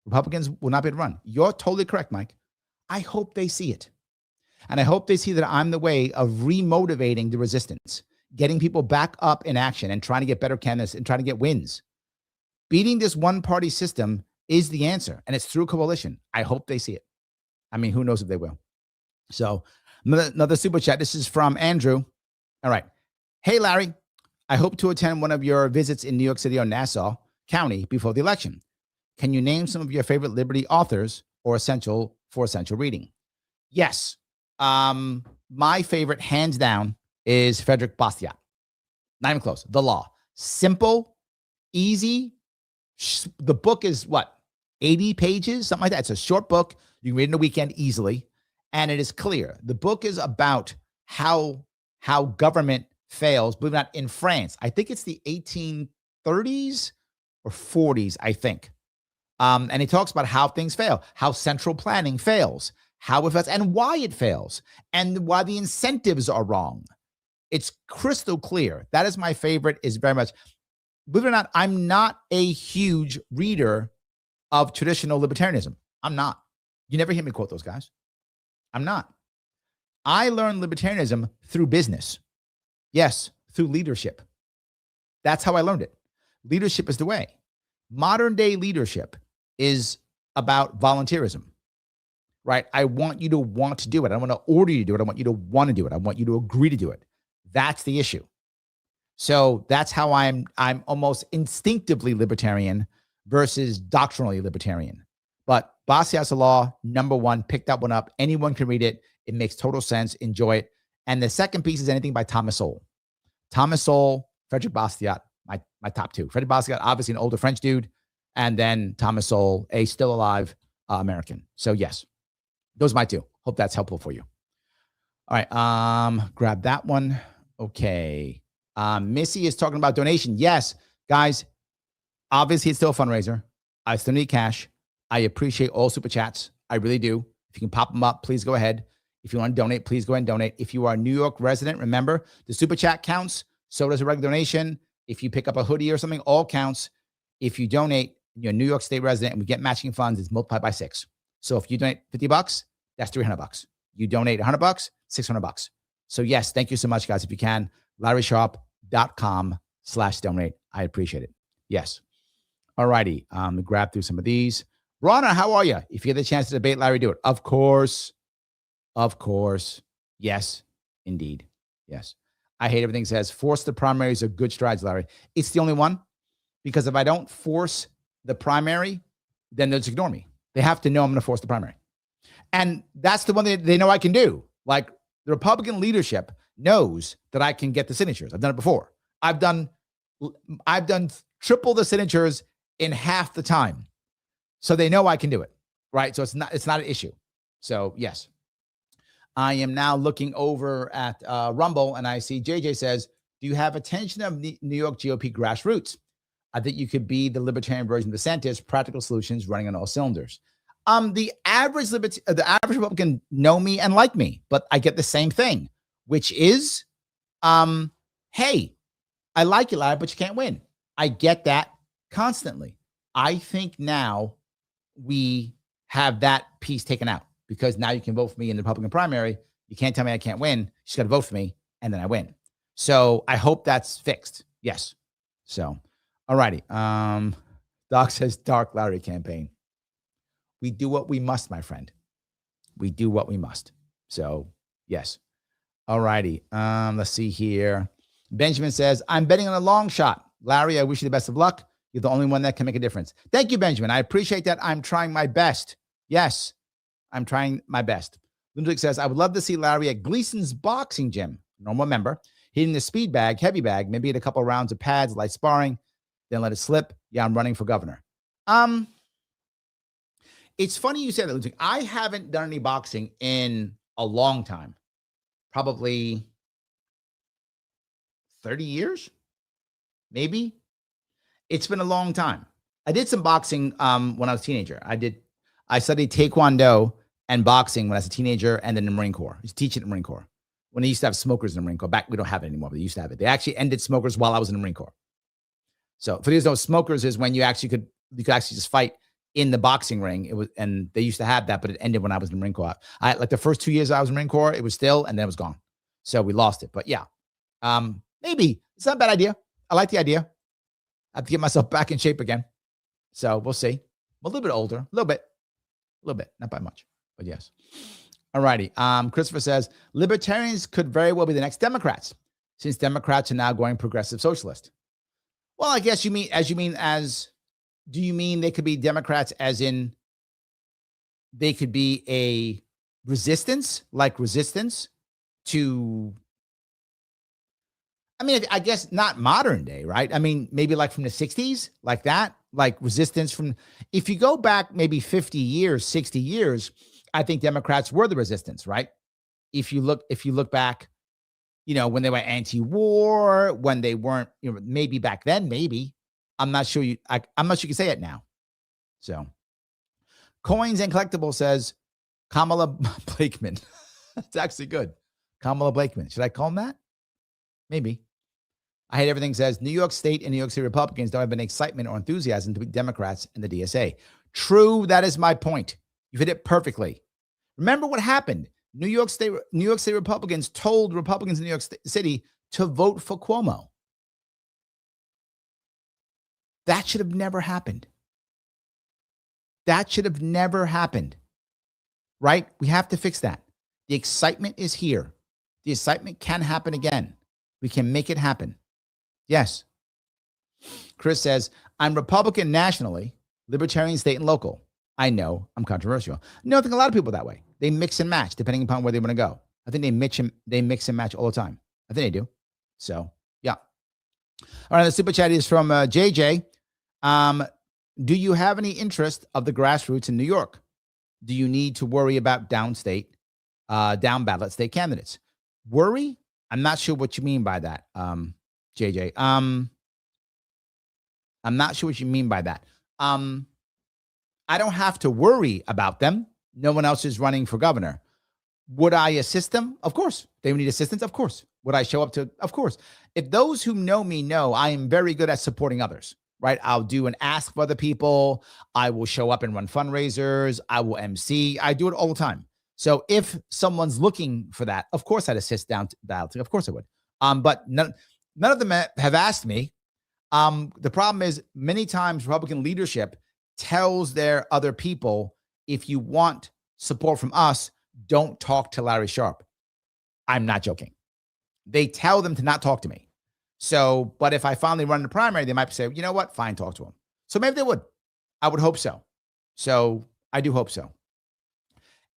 Republicans will not be able to run. You're totally correct, Mike. I hope they see it. And I hope they see that I'm the way of remotivating the resistance, getting people back up in action and trying to get better candidates and trying to get wins. Beating this one-party system is the answer, and it's through coalition. I hope they see it. I mean, who knows if they will. So another super chat. This is from Andrew. All right. Hey, Larry, I hope to attend one of your visits in New York City or Nassau County before the election. Can you name some of your favorite Liberty authors or essential reading? Yes. My favorite, hands down, is Frederick Bastiat. Not even close. The Law. Simple, easy. The book is what? 80 pages, something like that. It's a short book. You can read it in a weekend easily. And it is clear. The book is about how government fails, believe it or not, in France. I think it's the 1830s or 40s, I think. And he talks about how things fail, how central planning fails, how it fails, and why it fails, and why the incentives are wrong. It's crystal clear. That is my favorite, is very much, believe it or not, I'm not a huge reader of traditional libertarianism. I'm not. You never hear me quote those guys. I'm not. I learned libertarianism through business. Yes, through leadership. That's how I learned it. Leadership is the way. Modern day leadership is about volunteerism, right? I want you to want to do it. I don't want to order you to do it. I want you to want to do it. I want you to agree to do it. That's the issue. So that's how I'm almost instinctively libertarian versus doctrinally libertarian. But Bastiat's Law, number one, pick that one up. Anyone can read it. It makes total sense. Enjoy it. And the second piece is anything by Thomas Sowell. Thomas Sowell, Frederick Bastiat, my top two. Frederick Bastiat, obviously an older French dude. And then Thomas Sowell, a still alive American. So yes, those are my two. Hope that's helpful for you. All right. Grab that one. Okay. Missy is talking about donation. Yes, guys, obviously it's still a fundraiser. I still need cash. I appreciate all super chats. I really do. If you can pop them up, please go ahead. If you want to donate, please go ahead and donate. If you are a New York resident, remember the super chat counts. So does a regular donation. If you pick up a hoodie or something, all counts. If you donate, you're a New York State resident and we get matching funds, it's multiplied by 6. So if you donate $50, that's $300. You donate $100, $600. So yes, thank you so much, guys. If you can, LarrySharpe.com/donate. I appreciate it. Yes. All righty. Grab through some of these. Rana, how are you? If you get the chance to debate Larry, do it. Of course. Of course. Yes, indeed. Yes. I hate everything says force the primaries are good strides, Larry. It's the only one, because if I don't force the primary, then they'll just ignore me. They have to know I'm going to force the primary. And that's the one that they know I can do. Like the Republican leadership knows that I can get the signatures. I've done it before. I've done triple the signatures in half the time. So they know I can do it, right? So it's not an issue. So yes. I am now looking over at Rumble, and I see JJ says, do you have attention of New York GOP grassroots? I think you could be the libertarian version of DeSantis, practical solutions running on all cylinders. The average Republican know me and like me, but I get the same thing, which is, hey, I like you, Larry, but you can't win. I get that constantly. I think now we have that piece taken out, because now you can vote for me in the Republican primary. You can't tell me I can't win. You just got to vote for me, and then I win. So I hope that's fixed. Yes. So, all righty. Doc says Dark Larry campaign. We do what we must, my friend. We do what we must. So, yes. All righty. Let's see here. Benjamin says, I'm betting on a long shot. Larry, I wish you the best of luck. You're the only one that can make a difference. Thank you, Benjamin. I appreciate that. I'm trying my best. Yes. I'm trying my best. Ludwig says, I would love to see Larry at Gleason's boxing gym, normal member, hitting the speed bag, heavy bag, maybe hit a couple of rounds of pads, light sparring, then let it slip. Yeah, I'm running for governor. It's funny you said that, Ludwig. I haven't done any boxing in a long time, probably 30 years, maybe. It's been a long time. I did some boxing when I was a teenager. I studied Taekwondo and boxing when I was a teenager, and then in the Marine Corps. I used to teach it in the Marine Corps. When they used to have smokers in the Marine Corps. Back, we don't have it anymore, but they used to have it. They actually ended smokers while I was in the Marine Corps. So for those smokers is when you could actually just fight in the boxing ring. It was, and they used to have that, but it ended when I was in the Marine Corps. Like the first 2 years I was in the Marine Corps, it was still, and then it was gone. So we lost it. But yeah, maybe it's not a bad idea. I like the idea. I have to get myself back in shape again. So we'll see. I'm a little bit older, a little bit, not by much, but yes. All righty. Christopher says, Libertarians could very well be the next Democrats, since Democrats are now going progressive socialist. Well, I guess do you mean they could be Democrats as in they could be a resistance to, I mean, I guess not modern day, right? I mean, maybe like from the 60s, like that, like resistance from, if you go back maybe 50 years, 60 years, I think Democrats were the resistance, right? If you look back, when they were anti-war, when they weren't, maybe back then, maybe. I'm not sure you can say it now. So, Coins and Collectible says Kamala Blakeman. That's actually good. Kamala Blakeman. Should I call him that? Maybe. I hate everything says New York State and New York City Republicans don't have any excitement or enthusiasm to be Democrats and the DSA. True. That is my point. You hit it perfectly. Remember what happened. New York State Republicans told Republicans in New York City to vote for Cuomo. That should have never happened. That should have never happened. Right? We have to fix that. The excitement is here. The excitement can happen again. We can make it happen. Yes. Chris says, I'm Republican nationally, Libertarian state and local. I know I'm controversial. No, I think a lot of people that way. They mix and match depending upon where they want to go. I think they mix and match all the time. I think they do. So, yeah. All right, the super chat is from JJ. Do you have any interest of the grassroots in New York? Do you need to worry about down ballot state candidates? Worry? I'm not sure what you mean by that, JJ. I'm not sure what you mean by that. I don't have to worry about them. No one else is running for governor. Would I assist them? Of course. They need assistance? Of course. Would I show up to? Of course. If those who know me know, I am very good at supporting others, right? I'll do an ask for other people. I will show up and run fundraisers. I will MC. I do it all the time. So if someone's looking for that, of course I'd assist down to balloting. Of course I would. But none of them have asked me. The problem is many times Republican leadership tells their other people, if you want support from us, don't talk to Larry Sharpe. I'm not joking. They tell them to not talk to me. So, but if I finally run the primary, they might say, you know what? Fine, talk to him. So maybe they would. I would hope so. So I do hope so.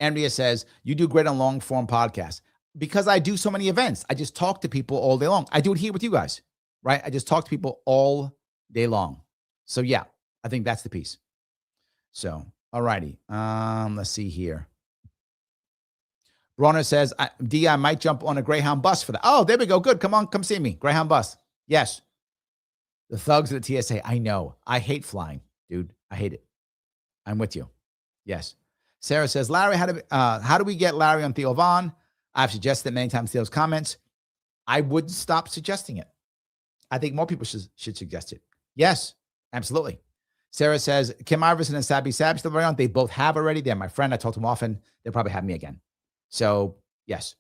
Andrea says, you do great on long form podcasts. Because I do so many events. I just talk to people all day long. I do it here with you guys, right? I just talk to people all day long. So yeah, I think that's the piece. So, all righty. Let's see here. Bronner says, D, I might jump on a Greyhound bus for that. Oh, there we go. Good. Come on, come see me. Greyhound bus. Yes. The thugs at the TSA. I know. I hate flying, dude. I hate it. I'm with you. Yes. Sarah says, Larry, how do we get Larry on Theo Vaughn? I've suggested many times Theo's comments. I would stop suggesting it. I think more people should suggest it. Yes, absolutely. Sarah says, Kim Iverson and Sabby Sab still around. They both have already. They're my friend. I told them often. They'll probably have me again. So, yes.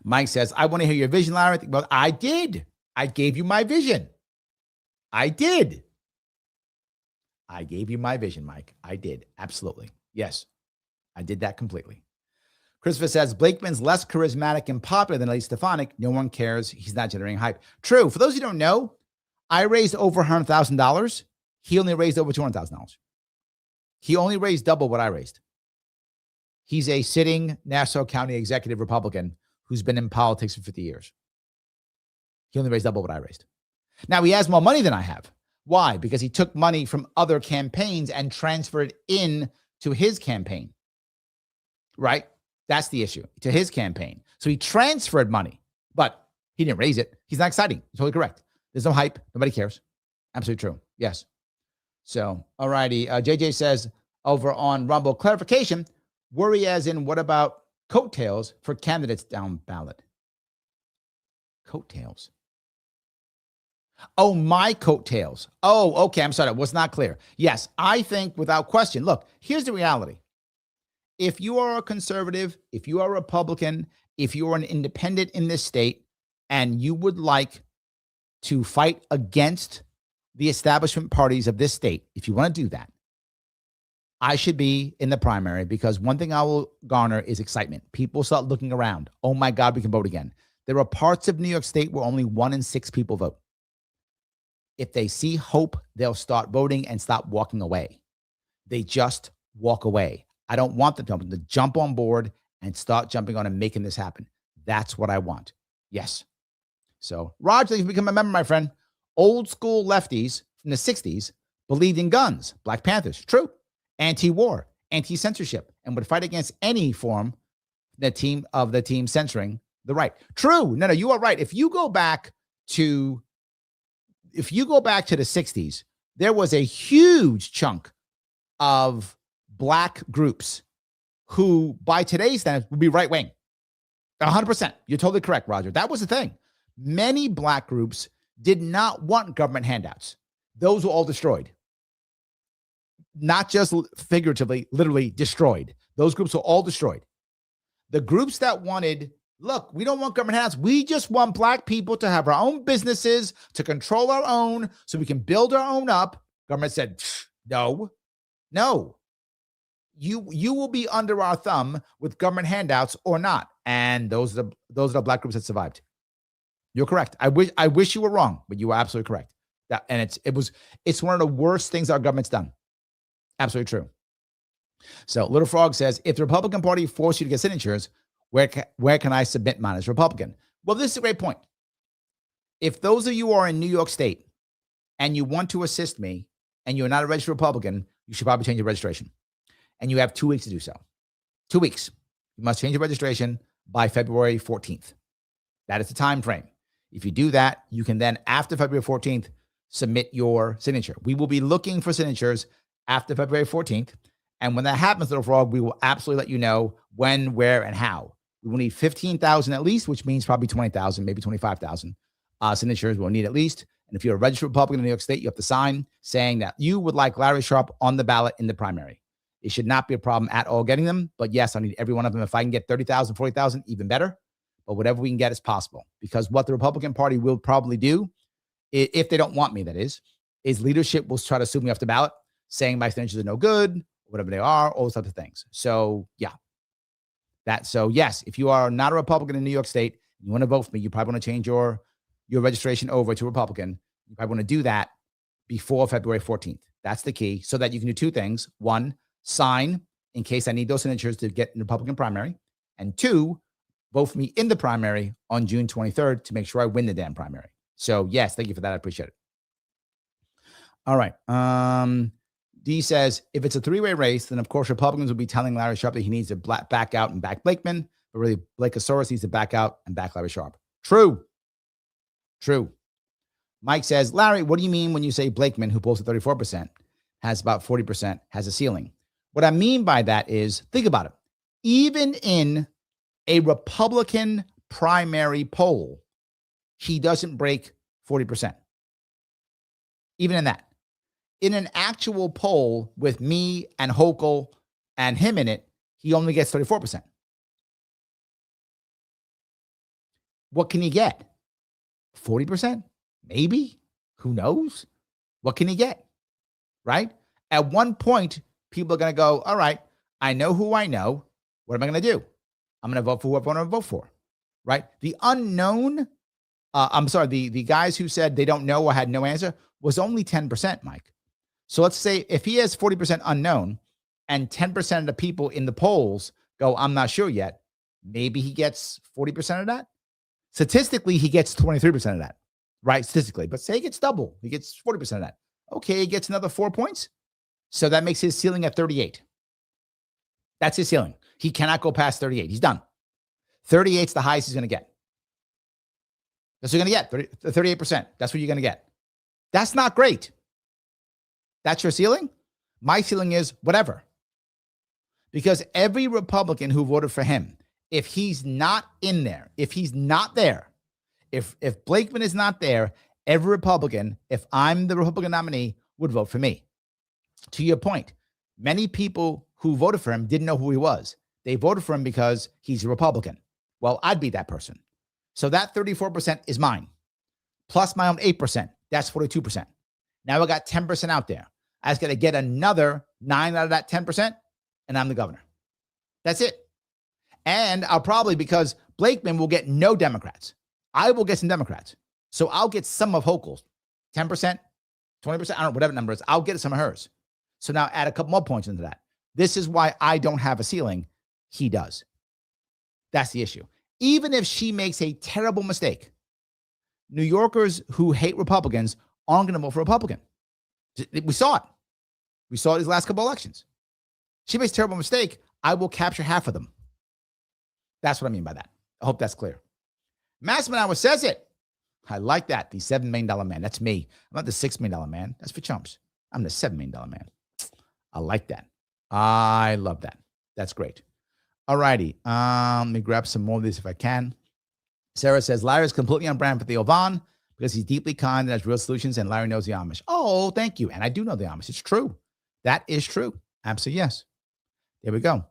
Mike says, I want to hear your vision, Larry. Well, I did. I gave you my vision. I did. I gave you my vision, Mike. I did. Absolutely. Yes. I did that completely. Christopher says, Blakeman's less charismatic and popular than Elise Stefanik. No one cares. He's not generating hype. True. For those who don't know, I raised over $100,000. He only raised over $200,000. He only raised double what I raised. He's a sitting Nassau County executive Republican who's been in politics for 50 years. He only raised double what I raised. Now, he has more money than I have. Why? Because he took money from other campaigns and transferred in to his campaign. Right? That's the issue. To his campaign. So he transferred money, but he didn't raise it. He's not exciting. You're totally correct. There's no hype. Nobody cares. Absolutely true. Yes. So, all righty. JJ says over on Rumble, clarification, worry as in what about coattails for candidates down ballot? Coattails. Oh, my coattails. Oh, okay. I'm sorry. It was not clear. Yes, I think without question. Look, here's the reality. If you are a conservative, if you are a Republican, if you are an independent in this state, and you would like to fight against the establishment parties of this state, if you want to do that, I should be in the primary, because one thing I will garner is excitement. People start looking around. Oh my God, we can vote again. There are parts of New York State where only 1 in 6 people vote. If they see hope, they'll start voting and stop walking away. They just walk away. I don't want them to jump on board and start jumping on and making this happen. That's what I want. Yes. So, Roger, you've become a member, my friend. Old school lefties from the 60s believed in guns, Black Panthers. True. Anti-war, anti-censorship, and would fight against any form the team censoring the right. True. No, you are right. If you go back to the 60s, there was a huge chunk of Black groups who, by today's standards, would be right-wing. 100%. You're totally correct, Roger. That was the thing. Many Black groups did not want government handouts. Those were all destroyed. Not just figuratively, literally destroyed. Those groups were all destroyed. The groups that wanted, look, we don't want government handouts. We just want Black people to have our own businesses, to control our own, so we can build our own up. Government said, no. You will be under our thumb with government handouts or not. And those are the Black groups that survived. You're correct. I wish you were wrong, but you were absolutely correct. It's one of the worst things our government's done. Absolutely true. So Little Frog says, if the Republican Party forced you to get signatures, where can I submit mine as Republican? Well, this is a great point. If those of you are in New York State and you want to assist me and you're not a registered Republican, you should probably change your registration. And you have 2 weeks to do so. 2 weeks. You must change your registration by February 14th. That is the time frame. If you do that, you can then, after February 14th, submit your signature. We will be looking for signatures after February 14th. And when that happens, Little Frog, we will absolutely let you know when, where, and how. We will need 15,000 at least, which means probably 20,000, maybe 25,000 signatures we'll need at least. And if you're a registered Republican in New York State, you have to sign saying that you would like Larry Sharpe on the ballot in the primary. It should not be a problem at all getting them. But yes, I need every one of them. If I can get 30,000, 40,000, even better. But whatever we can get is possible. Because what the Republican Party will probably do, if they don't want me, that is leadership will try to sue me off the ballot, saying my signatures are no good, whatever they are, all those types of things. So, yeah. So, yes, if you are not a Republican in New York State, you want to vote for me, you probably want to change your registration over to Republican. You probably want to do that before February 14th. That's the key, so that you can do two things. One, sign in case I need those signatures to get in the Republican primary. And two, vote for me in the primary on June 23rd to make sure I win the damn primary. So, yes, thank you for that. I appreciate it. All right. D says, if it's a three-way race, then, of course, Republicans will be telling Larry Sharpe that he needs to back out and back Blakeman, but really Blakeosaurus needs to back out and back Larry Sharpe. True. Mike says, Larry, what do you mean when you say Blakeman, who polls at 34%, has about 40%, has a ceiling? What I mean by that is, think about it. Even in a Republican primary poll, he doesn't break 40%. Even in that. In an actual poll with me and Hochul and him in it, he only gets 34%. What can he get? 40%? Maybe? Who knows? What can he get? Right? At one point, people are going to go, all right, I know who I know. What am I going to do? I'm going to vote for whoever I want to vote for. Right? The unknown, the guys who said they don't know or had no answer was only 10%, Mike. So let's say if he has 40% unknown and 10% of the people in the polls go, I'm not sure yet, maybe he gets 40% of that. Statistically, he gets 23% of that, right? Statistically, but say he gets double, he gets 40% of that. Okay, he gets another 4 points. So that makes his ceiling at 38. That's his ceiling. He cannot go past 38. He's done. 38's the highest he's going to get. That's what you're going to get, 38%. That's what you're going to get. That's not great. That's your ceiling? My ceiling is whatever. Because every Republican who voted for him, if he's not in there, if he's not there, if Blakeman is not there, every Republican, if I'm the Republican nominee, would vote for me. To your point, many people who voted for him didn't know who he was. They voted for him because he's a Republican. Well, I'd be that person. So that 34% is mine. Plus my own 8%. That's 42%. Now I got 10% out there. I just got to get another 9 out of that 10%, and I'm the governor. That's it. And I'll probably, because Blakeman will get no Democrats. I will get some Democrats. So I'll get some of Hochul's. 10%, 20%, I don't know, whatever number is. I'll get some of hers. So now add a couple more points into that. This is why I don't have a ceiling. He does. That's the issue. Even if she makes a terrible mistake, New Yorkers who hate Republicans aren't going to vote for Republican. We saw it. We saw it these last couple elections. She makes a terrible mistake, I will capture half of them. That's what I mean by that. I hope that's clear. Massimo says it. I like that. The $7 million man. That's me. I'm not the $6 million man. That's for chumps. I'm the $7 million man. I like that. I love that. That's great. All righty. Let me grab some more of this if I can. Sarah says, Larry is completely on brand for Theo Vaughn because he's deeply kind and has real solutions, and Larry knows the Amish. Oh, thank you. And I do know the Amish. It's true. That is true. Absolutely, yes. There we go.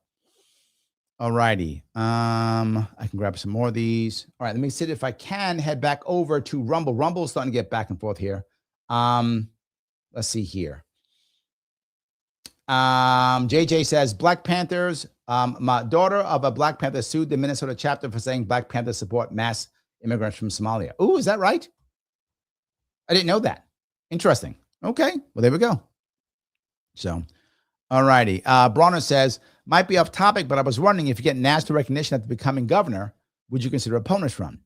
All righty. I can grab some more of these. All right, let me see if I can head back over to Rumble. Rumble's starting to get back and forth here. Let's see here. JJ says, Black Panthers, my daughter of a Black Panther sued the Minnesota chapter for saying Black Panthers support mass immigrants from Somalia. Oh, is that right? I didn't know that. Interesting. Okay. Well, there we go. So, all righty. Bronner says, might be off topic, but I was wondering if you get national recognition after becoming governor, would you consider a POTUS run?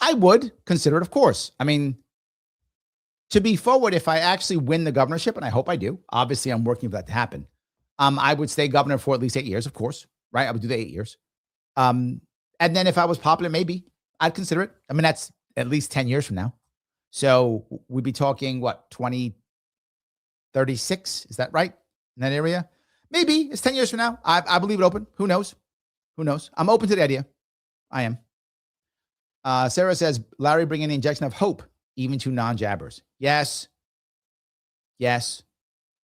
I would consider it, of course. I mean, to be forward, if I actually win the governorship, and I hope I do, obviously I'm working for that to happen. I would stay governor for at least 8 years, of course, right? I would do the 8 years. And then if I was popular, maybe I'd consider it. I mean, that's at least 10 years from now. So we'd be talking, what, 2030, 36. Is that right? In that area? Maybe it's 10 years from now. I believe it open. Who knows? Who knows? I'm open to the idea. I am. Sarah says, Larry bringing the injection of hope even to non-jabbers. Yes. Yes.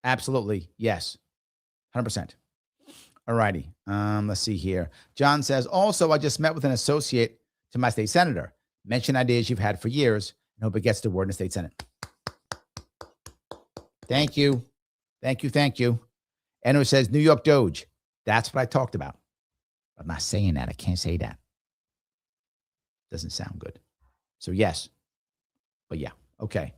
Absolutely. Yes. 100%. All righty. Let's see here. John says, also, I just met with an associate to my state senator. Mention ideas you've had for years and hope it gets to word in the state senate. Thank you. Thank you. Thank you. And it says, New York Doge. That's what I talked about. I'm not saying that. I can't say that. Doesn't sound good. So yes. But yeah. Okay.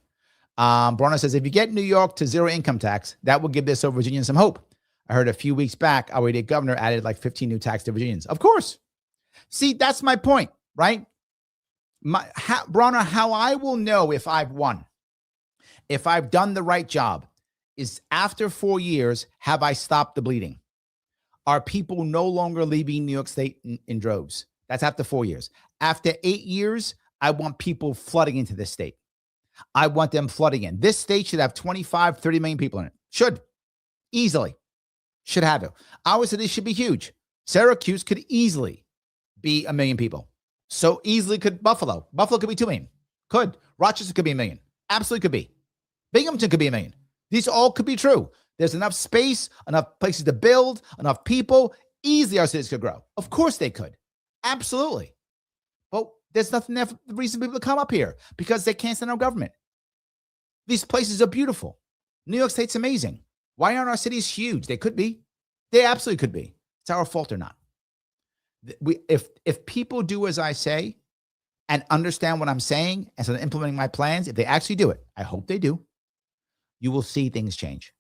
Bronner says, if you get New York to zero income tax, that will give this over Virginians some hope. I heard a few weeks back, our idiot governor added like 15 new tax to Virginians. Of course. See, that's my point, right? Bronner, how I will know if I've won, if I've done the right job, is after 4 years, have I stopped the bleeding? Are people no longer leaving New York State in droves? That's after 4 years. After 8 years, I want people flooding into this state. I want them flooding in. This state should have 25, 30 million people in it. Should. Easily. Should have it. Our city should be huge. Syracuse could easily be 1 million people. So easily could Buffalo. Buffalo could be 2 million. Could. Rochester could be 1 million. Absolutely could be. Binghamton could be 1 million. These all could be true. There's enough space, enough places to build, enough people. Easily our cities could grow. Of course they could. Absolutely. But there's nothing there for the reason people to come up here because they can't stand our government. These places are beautiful. New York State's amazing. Why aren't our cities huge? They could be. They absolutely could be. It's our fault or not. If people do as I say and understand what I'm saying and start implementing my plans, if they actually do it, I hope they do, you will see things change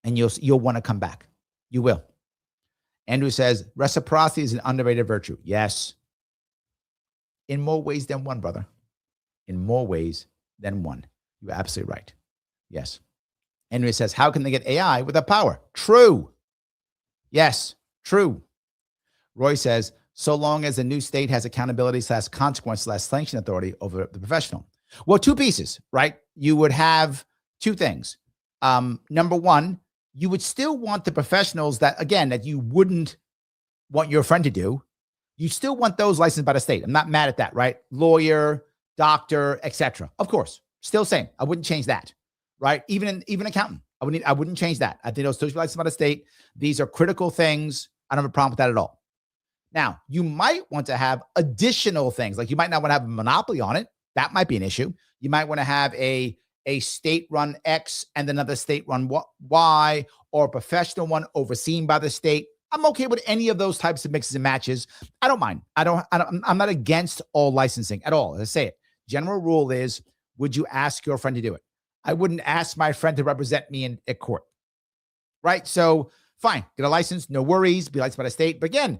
and you'll want to come back. You will. Andrew says, reciprocity is an underrated virtue. Yes. In more ways than one, brother. In more ways than one. You're absolutely right. Yes. Andrew says, how can they get AI without power? True. Yes, true. Roy says, so long as the new state has accountability / consequence / sanction authority over the professional. Well, two pieces, right? You would have two things. Number one, you would still want the professionals that you wouldn't want your friend to do. You still want those licensed by the state. I'm not mad at that, right? Lawyer, doctor, etc. Of course, still same. I wouldn't change that, right? Even accountant. I wouldn't change that. I think those still should be licensed by the state. These are critical things. I don't have a problem with that at all. Now, you might want to have additional things. Like you might not want to have a monopoly on it. That might be an issue. You might want to have a state-run X and another state-run Y, or a professional one overseen by the state. I'm okay with any of those types of mixes and matches. I don't mind. I'm not against all licensing at all. As I say it, general rule is, would you ask your friend to do it? I wouldn't ask my friend to represent me at court, right? So fine, get a license, no worries, be licensed by the state. But again,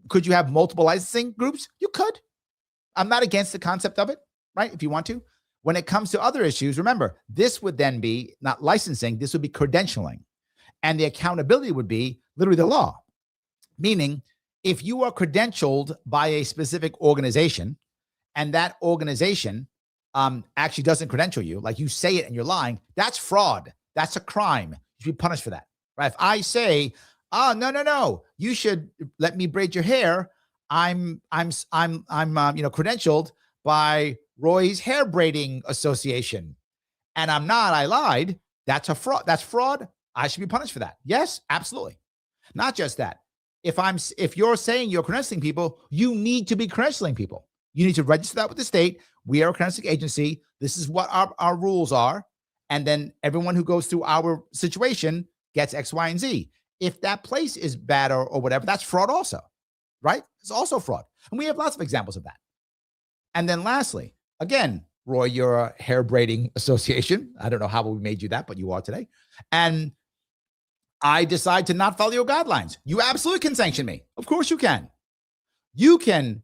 could you have multiple licensing groups? You could. I'm not against the concept of it, right? If you want to. When it comes to other issues, remember, this would then be not licensing, this would be credentialing. And the accountability would be literally the law. Meaning, if you are credentialed by a specific organization and that organization actually doesn't credential you, like you say it and you're lying, that's fraud. That's a crime. You should be punished for that, right? If I say, oh, no, you should let me braid your hair. I'm credentialed by Roy's Hair Braiding Association, and I'm not. I lied. That's a fraud. That's fraud. I should be punished for that. Yes, absolutely. Not just that. If you're saying you're credentialing people, you need to be credentialing people. You need to register that with the state. We are a credentialing agency. This is what our rules are, and then everyone who goes through our situation gets X, Y, and Z. If that place is bad or whatever, that's fraud also, right? It's also fraud, and we have lots of examples of that. And then lastly, again, Roy, you're a hair braiding association. I don't know how we made you that, but you are today. And I decide to not follow your guidelines. You absolutely can sanction me. Of course you can. You can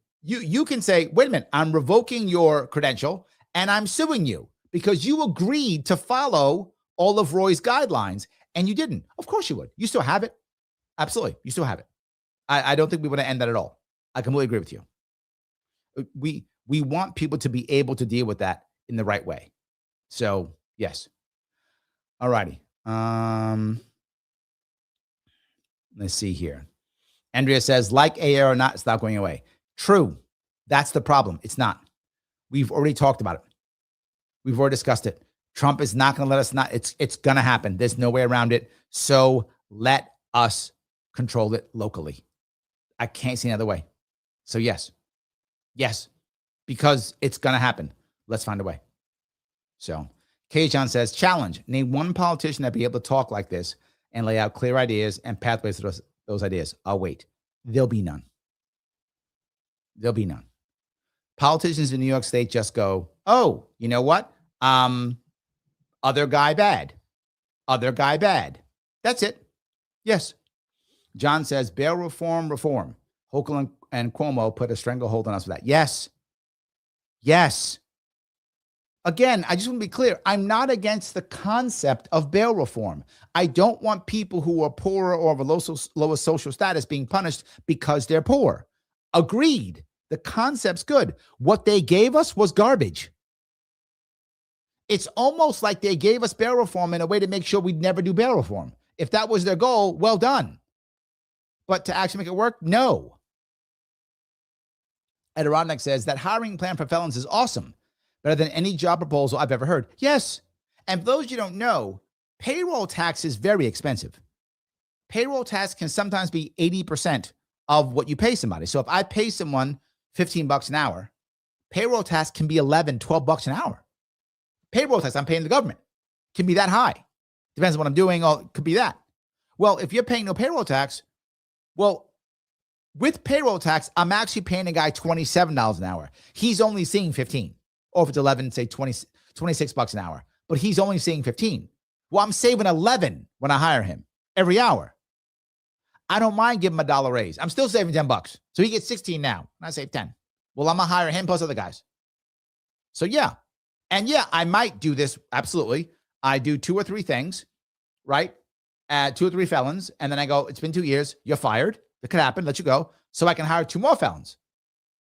say, wait a minute, I'm revoking your credential and I'm suing you because you agreed to follow all of Roy's guidelines and you didn't. Of course you would. You still have it. Absolutely. You still have it. I don't think we want to end that at all. I completely agree with you. We want people to be able to deal with that in the right way. So, yes. All righty. Let's see here. Andrea says, like AA or not, it's not going away. True. That's the problem. It's not. We've already talked about it. We've already discussed it. Trump is not going to let us not. It's going to happen. There's no way around it. So let us control it locally. I can't see another way. So yes, because it's going to happen. Let's find a way. So K. John says, challenge. Name one politician that'd be able to talk like this and lay out clear ideas and pathways to those ideas. I'll wait. There'll be none. There'll be none. Politicians in New York State just go, oh, you know what? Other guy bad. Other guy bad. That's it. Yes. John says, bail reform. Hochul and Cuomo put a stranglehold on us for that. Yes. Yes. Again, I just want to be clear. I'm not against the concept of bail reform. I don't want people who are poorer or of a lower social status being punished because they're poor. Agreed. The concept's good. What they gave us was garbage. It's almost like they gave us bail reform in a way to make sure we'd never do bail reform. If that was their goal, well done. But to actually make it work, no. Adirondack says that hiring plan for felons is awesome. Better than any job proposal I've ever heard. Yes. And for those you don't know, payroll tax is very expensive. Payroll tax can sometimes be 80% of what you pay somebody. So if I pay someone $15 an hour, payroll tax can be $11, $12 an hour. Payroll tax I'm paying the government can be that high. Depends on what I'm doing. Or it could be that. Well, if you're paying no payroll tax, well, with payroll tax, I'm actually paying a guy $27 an hour. He's only seeing 15. Or if it's 11, say $26 an hour. But he's only seeing 15. Well, I'm saving 11 when I hire him every hour. I don't mind giving him $1 raise. I'm still saving $10. So he gets 16 now. And I save 10. Well, I'm going to hire him plus other guys. So yeah. And yeah, I might do this. Absolutely. I do 2 or 3 things, right? 2 or 3 felons. And then I go, it's been 2 years. You're fired. It could happen. Let you go. So I can hire 2 more felons.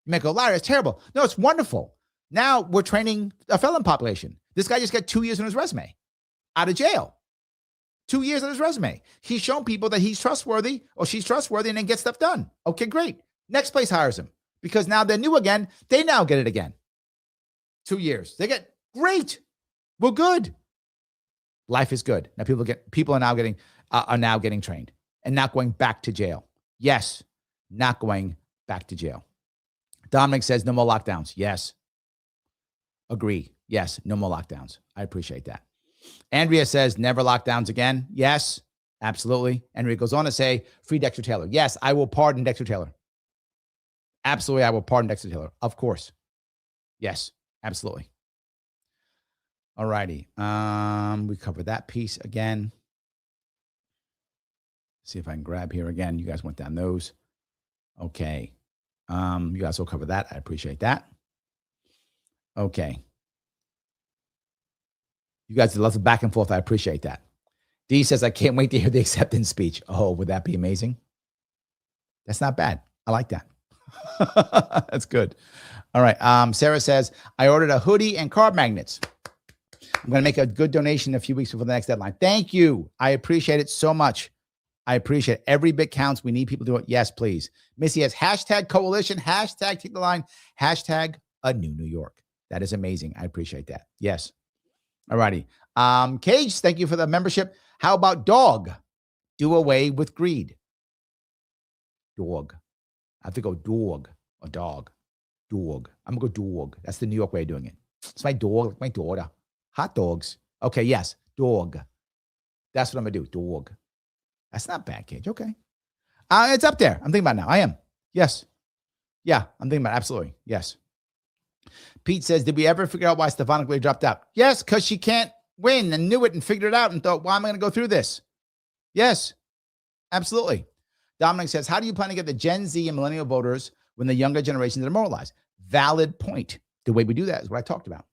You may go, Larry, it's terrible. No, it's wonderful. Now we're training a felon population. This guy just got 2 years on his resume out of jail. 2 years on his resume. He's shown people that he's trustworthy or she's trustworthy and then gets stuff done. Okay, great. Next place hires him because now they're new again. They now get it again. 2 years. They get great. We're good. Life is good. Now people are now getting trained and not going back to jail. Yes, not going back to jail. Dominic says no more lockdowns. Yes. Agree. Yes, no more lockdowns. I appreciate that. Andrea says never lockdowns again. Yes, absolutely. Andrea goes on to say free Dexter Taylor. Yes, I will pardon Dexter Taylor. Absolutely, I will pardon Dexter Taylor. Of course. Yes, absolutely. All righty. We covered that piece again. See if I can grab here again. You guys went down those. Okay. You guys will cover that. I appreciate that. Okay. You guys did lots of back and forth. I appreciate that. D says, I can't wait to hear the acceptance speech. Oh, would that be amazing? That's not bad. I like that. That's good. All right. Sarah says, I ordered a hoodie and card magnets. I'm going to make a good donation a few weeks before the next deadline. Thank you. I appreciate it so much. I appreciate it. Every bit counts. We need people to do it. Yes, please. Missy has hashtag coalition, hashtag take the line, hashtag a new New York. That is amazing. I appreciate that. Yes. All righty. Cage, thank you for the membership. How about dog? Do away with greed. Dog. I have to go dog or dog. Dog. I'm going to go dog. That's the New York way of doing it. It's my dog, like my daughter. Hot dogs. Okay, yes. Dog. That's what I'm going to do. Dog. That's not bad, Cage. Okay. It's up there. I'm thinking about it now. I am. Yes. Yeah, I'm thinking about it. Absolutely. Yes. Pete says, did we ever figure out why Stefanik really dropped out? Yes, because she can't win and knew it and figured it out and thought, why am I going to go through this? Yes, absolutely. Dominic says, how do you plan to get the Gen Z and millennial voters when the younger generations are demoralized? Valid point. The way we do that is what I talked about.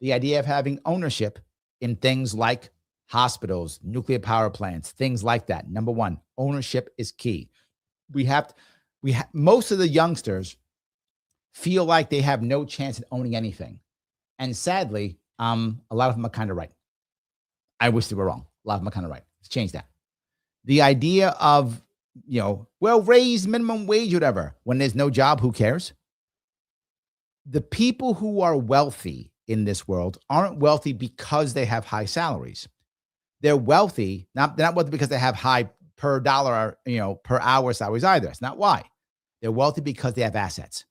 The idea of having ownership in things like hospitals, nuclear power plants, things like that. Number one, ownership is key. Most of the youngsters feel like they have no chance at owning anything. And sadly, a lot of them are kind of right. I wish they were wrong. A lot of them are kind of right. Let's change that. The idea of, well, raise minimum wage, whatever. When there's no job, who cares? The people who are wealthy in this world aren't wealthy because they have high salaries. They're wealthy, they're not wealthy because they have high per dollar, per hour salaries either. That's not why. They're wealthy because they have assets.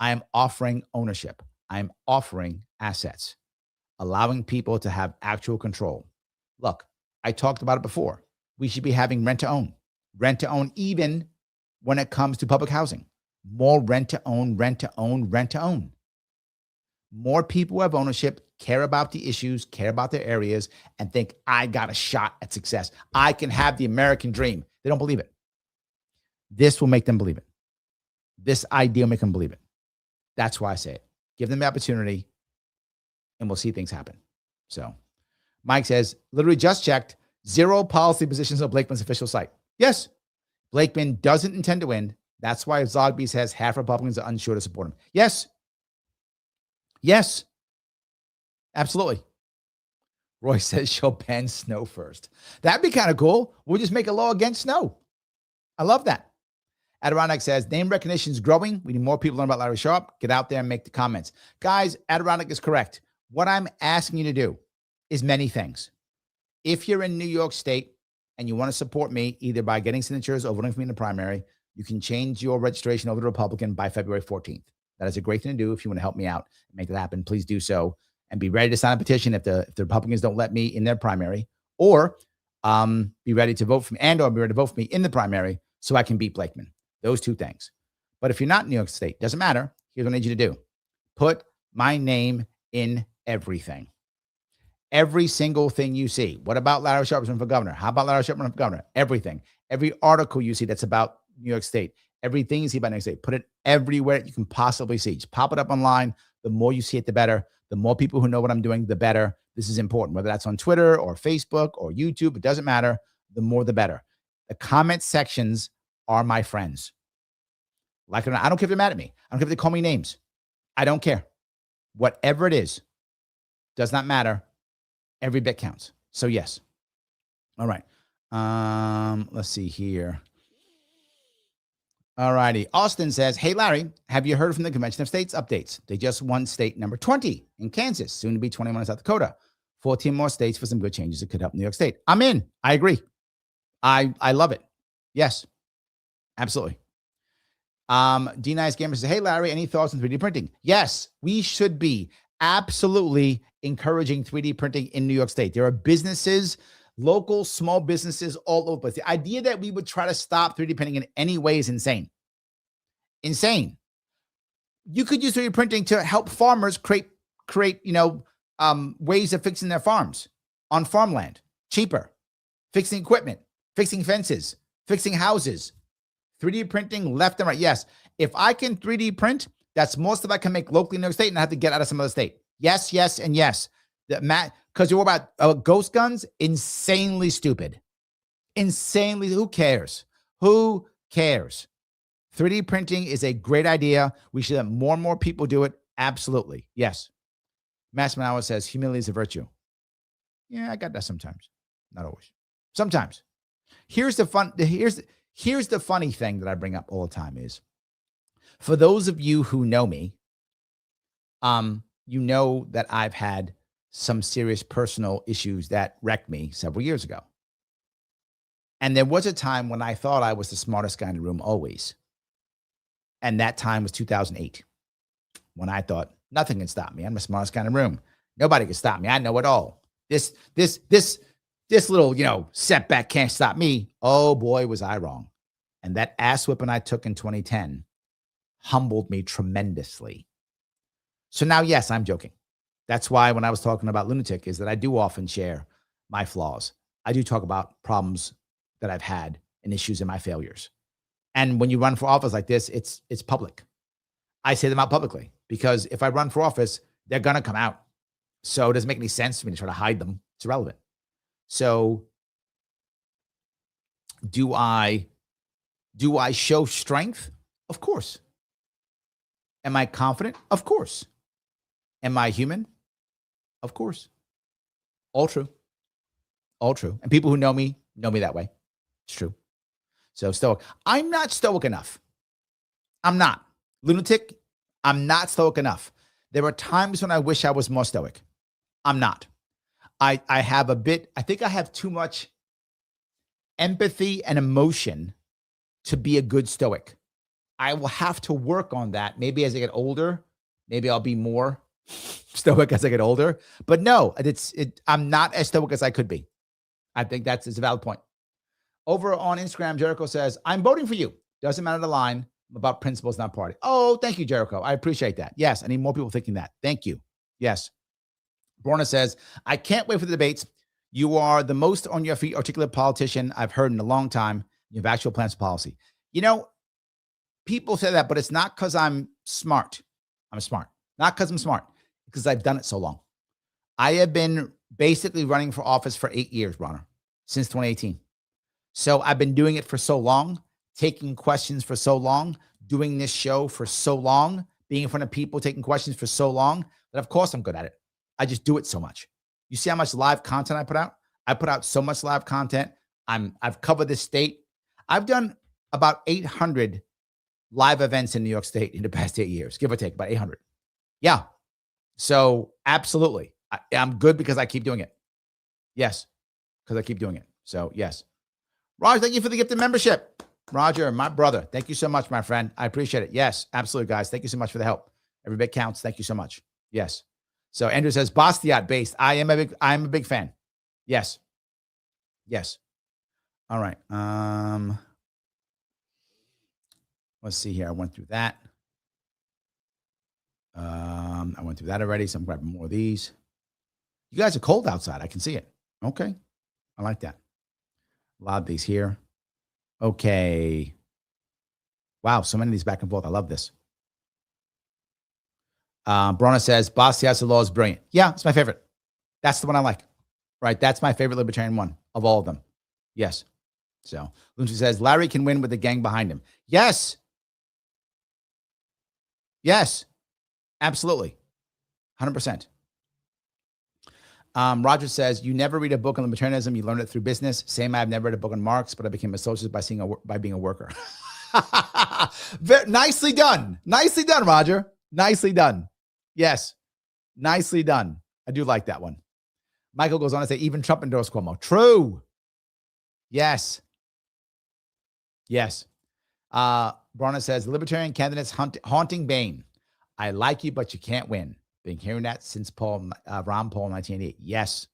I am offering ownership. I am offering assets, allowing people to have actual control. Look, I talked about it before. We should be having rent to own, even when it comes to public housing. More rent to own. More people who have ownership, care about the issues, care about their areas, and think, I got a shot at success. I can have the American dream. They don't believe it. This will make them believe it. This idea will make them believe it. That's why I say it. Give them the opportunity, and we'll see things happen. So Mike says, literally just checked, 0 policy positions on Blakeman's official site. Yes, Blakeman doesn't intend to win. That's why Zogby says half Republicans are unsure to support him. Yes, absolutely. Roy says she'll ban snow first. That'd be kind of cool. We'll just make a law against snow. I love that. Adirondack says, name recognition is growing. We need more people to learn about Larry Sharpe. Get out there and make the comments. Guys, Adirondack is correct. What I'm asking you to do is many things. If you're in New York State and you want to support me, either by getting signatures or voting for me in the primary, you can change your registration over to Republican by February 14th. That is a great thing to do. If you want to help me out and make that happen, please do so. And be ready to sign a petition if the Republicans don't let me in their primary, or be ready to vote for me, or be ready to vote for me in the primary so I can beat Blakeman. Those two things. But if you're not in New York State, doesn't matter. Here's what I need you to do. Put my name in everything. Every single thing you see. What about Larry Sharpe running for governor? How about Larry Sharpe running for governor? Everything. Every article you see that's about New York State. Everything you see about New York State. Put it everywhere you can possibly see. Just pop it up online. The more you see it, the better. The more people who know what I'm doing, the better. This is important. Whether that's on Twitter or Facebook or YouTube, it doesn't matter. The more, the better. The comment sections are my friends. Like it or not, I don't care if they're mad at me. I don't care if they call me names. I don't care. Whatever it is, does not matter. Every bit counts. So yes. All right. Let's see here. All righty. Austin says, hey, Larry, have you heard from the Convention of States updates? They just won state number 20 in Kansas, soon to be 21 in South Dakota. 14 more states for some good changes that could help New York State. I'm in. I agree. I love it. Yes, absolutely. D-Nice Gamer says, hey, Larry, any thoughts on 3D printing? Yes, we should be absolutely encouraging 3D printing in New York State. There are businesses, local small businesses all over the place. The idea that we would try to stop 3D printing in any way is insane. Insane. You could use 3D printing to help farmers create ways of fixing their farms on farmland cheaper, fixing equipment, fixing fences, fixing houses. 3D printing left and right. Yes. If I can 3D print, that's more stuff I can make locally in New York State and I have to get out of some other state. Yes, yes, and yes. Because you're about ghost guns, insanely stupid. Insanely, who cares? Who cares? 3D printing is a great idea. We should have more and more people do it. Absolutely. Yes. Mass Manawa says humility is a virtue. Yeah, I got that sometimes. Not always. Sometimes. Here's the funny thing that I bring up all the time is, for those of you who know me, you know that I've had some serious personal issues that wrecked me several years ago. And there was a time when I thought I was the smartest guy in the room always. And that time was 2008, when I thought nothing can stop me. I'm the smartest guy in the room. Nobody can stop me. I know it all. This little, setback can't stop me. Oh boy, was I wrong. And that ass whipping I took in 2010 humbled me tremendously. So now, yes, I'm joking. That's why when I was talking about lunatic is that I do often share my flaws. I do talk about problems that I've had and issues and my failures. And when you run for office like this, it's public. I say them out publicly because if I run for office, they're going to come out. So it doesn't make any sense for me to try to hide them. It's irrelevant. So do I show strength? Of course. Am I confident? Of course. Am I human? Of course. All true. All true. And people who know me that way. It's true. So stoic. I'm not stoic enough. I'm not. Lunatic, I'm not stoic enough. There are times when I wish I was more stoic. I'm not. I think I have too much empathy and emotion to be a good stoic. I will have to work on that. Maybe as I get older, maybe I'll be more stoic as I get older. But no, I'm not as stoic as I could be. I think it's a valid point. Over on Instagram, Jericho says, I'm voting for you. Doesn't matter the line. About principles, not party. Oh, thank you, Jericho. I appreciate that. Yes, I need more people thinking that. Thank you. Yes. Borna says, I can't wait for the debates. You are the most on your feet articulate politician I've heard in a long time. You have actual plans for policy. People say that, but it's not because I'm smart. I'm smart. Not because I'm smart, because I've done it so long. I have been basically running for office for 8 years, Bronner, since 2018. So I've been doing it for so long, taking questions for so long, doing this show for so long, being in front of people, taking questions for so long, that of course I'm good at it. I just do it so much. You see how much live content I put out? I put out so much live content. I've covered this state. I've done about 800 live events in New York State in the past 8 years, give or take about 800. Yeah. So absolutely. I'm good because I keep doing it. Yes. Because I keep doing it. So yes. Roger, thank you for the gift of membership. Roger, my brother. Thank you so much, my friend. I appreciate it. Yes, absolutely, guys. Thank you so much for the help. Every bit counts. Thank you so much. Yes. So Andrew says, Bastiat based. I'm a big fan. Yes. Yes. All right. Let's see here. I went through that. I went through that already, so I'm grabbing more of these. You guys are cold outside. I can see it. Okay. I like that. A lot of these here. Okay. Wow, so many of these back and forth. I love this. Brona says, Bastiat's law is brilliant. Yeah, it's my favorite. That's the one I like. Right? That's my favorite libertarian one of all of them. Yes. So, Lucy says, Larry can win with the gang behind him. Yes. Yes. Absolutely. 100%. Roger says, you never read a book on libertarianism. You learn it through business. Same, I've never read a book on Marx, but I became a socialist by being a worker. Nicely done. Nicely done, Roger. Nicely done. Yes. Nicely done. I do like that one. Michael goes on to say, even Trump endorsed Cuomo. True. Yes. Yes. Bronna says, libertarian candidates haunting Bane. I like you, but you can't win. Been hearing that since Ron Paul 1988. Yes,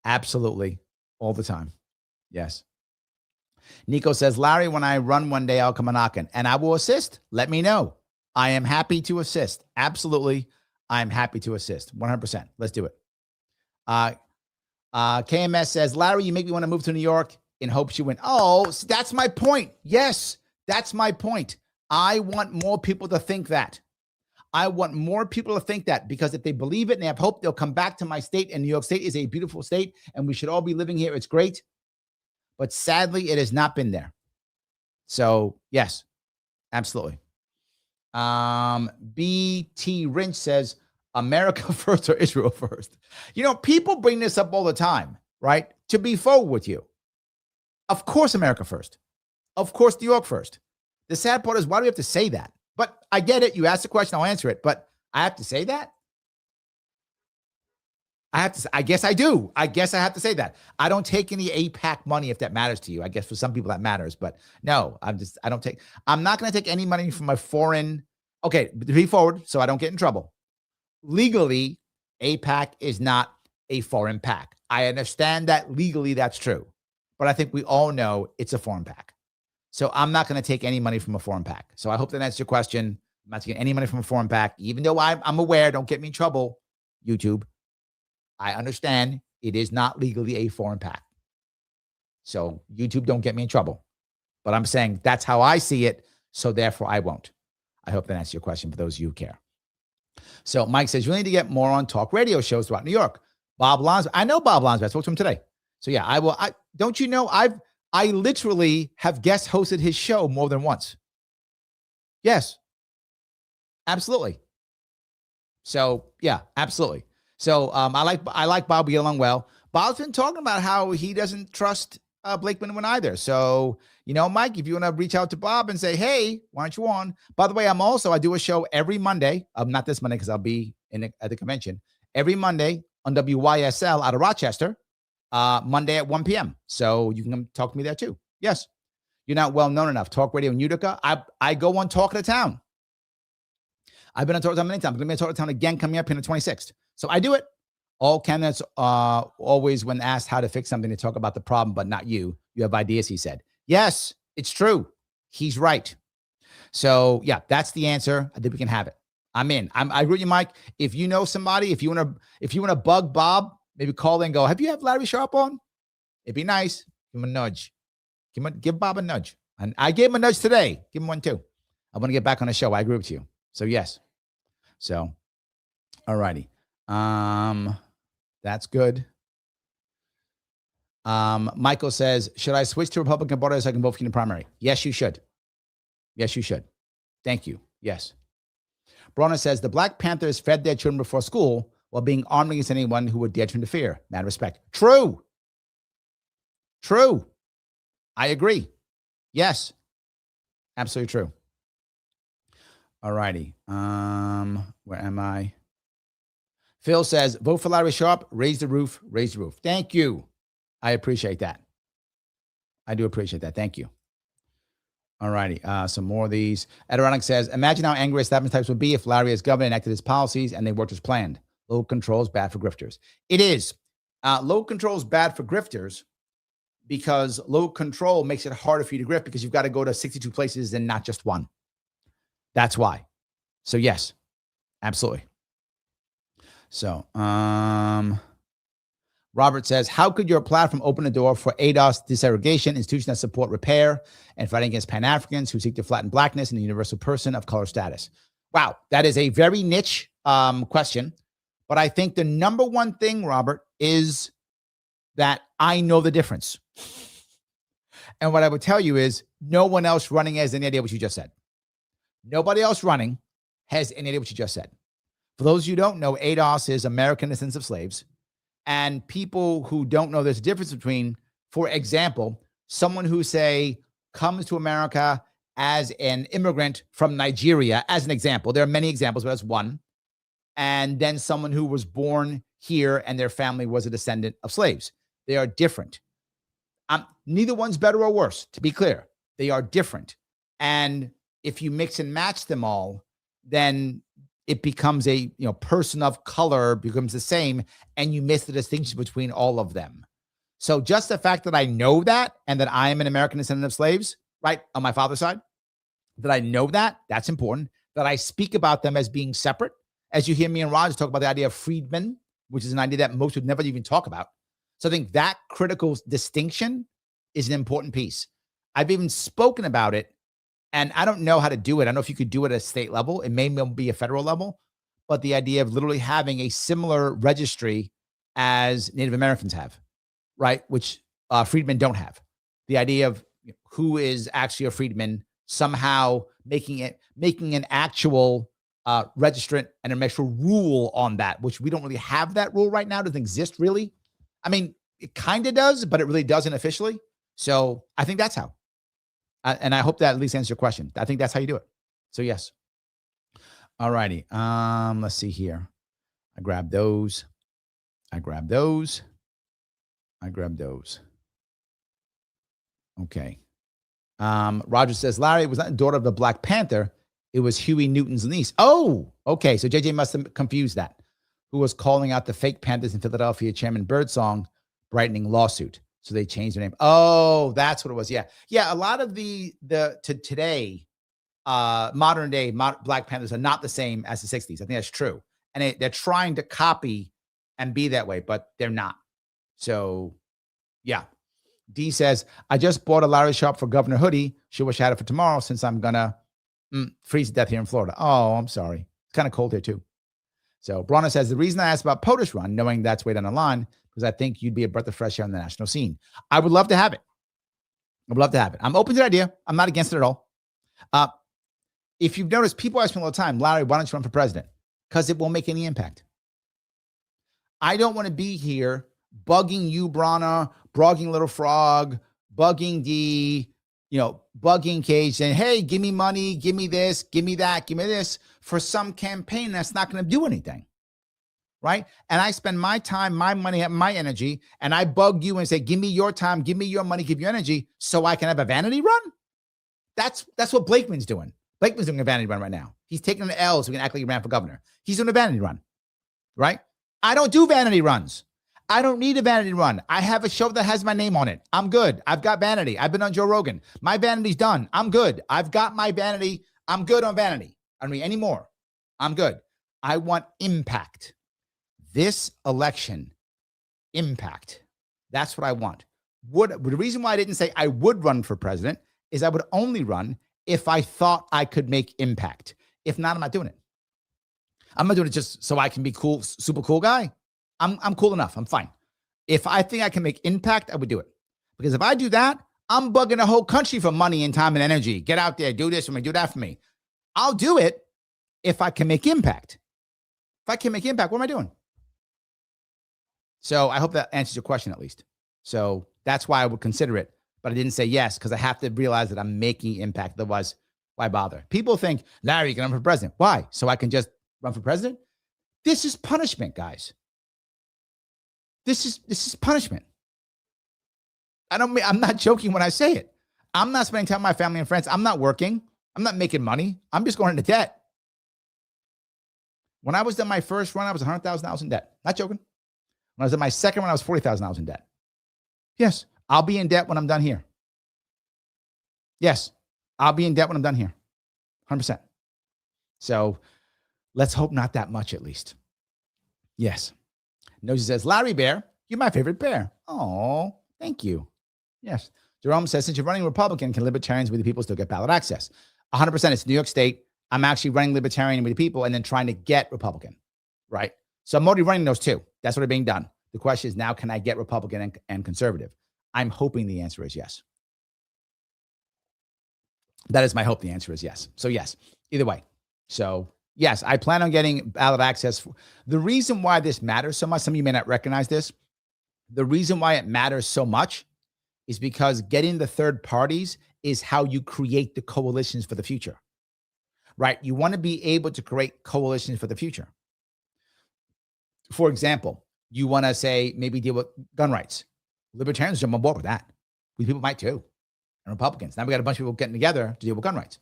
absolutely. All the time. Yes. Nico says, Larry, when I run one day, I'll come a knocking and I will assist. Let me know. I am happy to assist. Absolutely. I'm happy to assist. 100%. Let's do it. KMS says, Larry, you make me want to move to New York in hopes you win. Oh, that's my point. Yes, that's my point. I want more people to think that. I want more people to think that, because if they believe it and they have hope, they'll come back to my state. And New York State is a beautiful state and we should all be living here. It's great. But sadly, it has not been there. So yes, absolutely. BT Rinch says, America first or Israel first? People bring this up all the time, right? To be forward with you. Of course, America first. Of course, New York first. The sad part is, why do we have to say that? But I get it. You asked the question, I'll answer it. But I have to say that? I guess I do. I guess I have to say that. I don't take any AIPAC money if that matters to you. I guess for some people that matters. But no, I'm not going to take any money from a foreign. Okay, to be forward, so I don't get in trouble. Legally, AIPAC is not a foreign PAC. I understand that legally that's true. But I think we all know it's a foreign PAC. So I'm not going to take any money from a foreign PAC. So I hope that answers your question. I'm not taking any money from a foreign PAC, even though I'm aware, don't get me in trouble, YouTube. I understand it is not legally a foreign PAC. So YouTube, don't get me in trouble. But I'm saying that's how I see it. So therefore I won't. I hope that answers your question for those of you who care. So Mike says, you need to get more on talk radio shows throughout New York. Bob Lonsberg. I know Bob Lonsberg. I spoke to him today. So yeah, I will. Don't you know, I literally have guest hosted his show more than once. Yes, absolutely. So yeah, absolutely. So I like Bob. We get along well. Bob's been talking about how he does't trust Blake Win either. So, Mike, if you want to reach out to Bob and say, hey, why aren't you on? By the way, I do a show every Monday. Not this Monday because I'll be at the convention. Every Monday on WYSL out of Rochester, Monday at 1 p.m. So you can come talk to me there too. Yes. You're not well known enough. Talk Radio in Utica. I go on Talk of the Town. I've been on Talk of the Town many times. I'm going to be on Talk of the Town again coming up here on the 26th. So I do it. All candidates always, when asked how to fix something, they talk about the problem, but not you. You have ideas, he said. Yes, it's true. He's right. So yeah, that's the answer. I think we can have it. I'm in. I agree with you, Mike. If you know somebody, if you want to bug Bob, maybe call in and go, have you had Larry Sharpe on? It'd be nice. Give him a nudge. Give Bob a nudge. And I gave him a nudge today. Give him one too. I want to get back on the show. I agree with you. So yes. So, all righty. That's good. Michael says, should I switch to Republican Party so I can vote for you in the primary? Yes, you should. Yes, you should. Thank you. Yes. Brona says, the Black Panthers fed their children before school while being armed against anyone who would dare to interfere. Mad respect. True. True. I agree. Yes. Absolutely true. All righty. Where am I? Phil says, vote for Larry Sharpe, raise the roof, raise the roof. Thank you. I appreciate that. I do appreciate that. Thank you. All righty. Some more of these. Edironic says, imagine how angry establishment types would be if Larry as governor enacted his policies and they worked as planned. Low control is bad for grifters. It is. Low control is bad for grifters because low control makes it harder for you to grift because you've got to go to 62 places and not just one. That's why. So yes, absolutely. So, Robert says, how could your platform open the door for ADOS desegregation, institutions that support repair and fighting against Pan-Africans who seek to flatten blackness and the universal person of color status? Wow, that is a very niche question. But I think the number one thing, Robert, is that I know the difference. And what I would tell you is no one else running has any idea what you just said. Nobody else running has any idea what you just said. For those of you who don't know, ADOS is American Descendants of Slaves. And people who don't know there's a difference between, for example, someone who, say, comes to America as an immigrant from Nigeria, as an example. There are many examples, but that's one. And then someone who was born here and their family was a descendant of slaves. They are different. Neither one's better or worse, to be clear. They are different. And if you mix and match them all, then it becomes a person of color becomes the same, and you miss the distinction between all of them. So just the fact that I know that and that I am an American descendant of slaves, right, on my father's side, that I know that, that's important, that I speak about them as being separate. As you hear me and Raj talk about the idea of freedmen, which is an idea that most would never even talk about. So I think that critical distinction is an important piece. I've even spoken about it. And I don't know how to do it. I don't know if you could do it at a state level. It may be a federal level, but the idea of literally having a similar registry as Native Americans have, right? Which freedmen don't have. The idea of who is actually a freedman, somehow making an actual registrant and an actual rule on that, which we don't really have that rule right now. It doesn't exist really. I mean, it kind of does, but it really doesn't officially. So I think that's how. And I hope that at least answers your question. I think that's how you do it. So yes. All righty. Let's see here. I grabbed those. Okay. Roger says, Larry was not the daughter of the Black Panther. It was Huey Newton's niece. Oh, okay. So JJ must have confused that. Who was calling out the fake Panthers in Philadelphia, Chairman Birdsong, brightening lawsuit. So they changed their name. Oh, that's what it was. Yeah. Yeah. A lot of today, modern day Black Panthers are not the same as the 60s. I think that's true. And they're trying to copy and be that way, but they're not. So yeah. D says, I just bought a Larry Sharpe for Governor hoodie. Sure wish I had it for tomorrow since I'm going to freeze to death here in Florida. Oh, I'm sorry. It's kind of cold here too. So Bronna says, the reason I asked about POTUS run, knowing that's way down the line, because I think you'd be a breath of fresh air on the national scene. I would love to have it. I'm open to the idea. I'm not against it at all. If you've noticed, people ask me all the time, Larry, why don't you run for president? Because it won't make any impact. I don't want to be here bugging you, Brana, bugging Little Frog, bugging D, bugging Cage, saying, hey, give me money, give me this, give me that, give me this for some campaign that's not going to do anything, right? And I spend my time, my money, my energy, and I bug you and say, give me your time, give me your money, give your energy so I can have a vanity run? That's what Blakeman's doing. Blakeman's doing a vanity run right now. He's taking an L so he can act like he ran for governor. He's doing a vanity run, right? I don't do vanity runs. I don't need a vanity run. I have a show that has my name on it. I'm good. I've got vanity. I've been on Joe Rogan. My vanity's done. I'm good. I've got my vanity. I'm good on vanity. I don't need any more. I'm good. I want impact. This election, impact. That's what I want. The reason why I didn't say I would run for president is I would only run if I thought I could make impact. If not, I'm not doing it. I'm not doing it just so I can be cool, super cool guy. I'm cool enough. I'm fine. If I think I can make impact, I would do it. Because if I do that, I'm bugging the whole country for money and time and energy. Get out there, do this for me, do that for me. I'll do it if I can make impact. If I can make impact, what am I doing? So I hope that answers your question at least. So that's why I would consider it. But I didn't say yes because I have to realize that I'm making impact. Otherwise, why bother? People think, Larry, you can run for president. Why? So I can just run for president? This is punishment, guys. This is punishment. I'm not joking when I say it. I'm not spending time with my family and friends. I'm not working. I'm not making money. I'm just going into debt. When I was in my first run, I was $100,000 in debt. Not joking. When I was in my second run, I was $40,000 in debt. Yes, I'll be in debt when I'm done here. Yes, I'll be in debt when I'm done here. 100%. So let's hope not that much at least. Yes. Nosy says, Larry Bear, you're my favorite bear. Oh, thank you. Yes. Jerome says, since you're running Republican, can Libertarians with the people still get ballot access? 100%. It's New York State. I'm actually running Libertarian with the people and then trying to get Republican, right? So I'm already running those two. That's what are being done. The question is now, can I get Republican and conservative? I'm hoping the answer is yes. That is my hope. The answer is yes. So yes, either way. So yes, I plan on getting ballot access. The reason why this matters so much, some of you may not recognize this. The reason why it matters so much is because getting the third parties is how you create the coalitions for the future, right? You want to be able to create coalitions for the future. For example, you want to say maybe deal with gun rights. Libertarians jump on board with that. We people might too. And Republicans. Now we got a bunch of people getting together to deal with gun rights,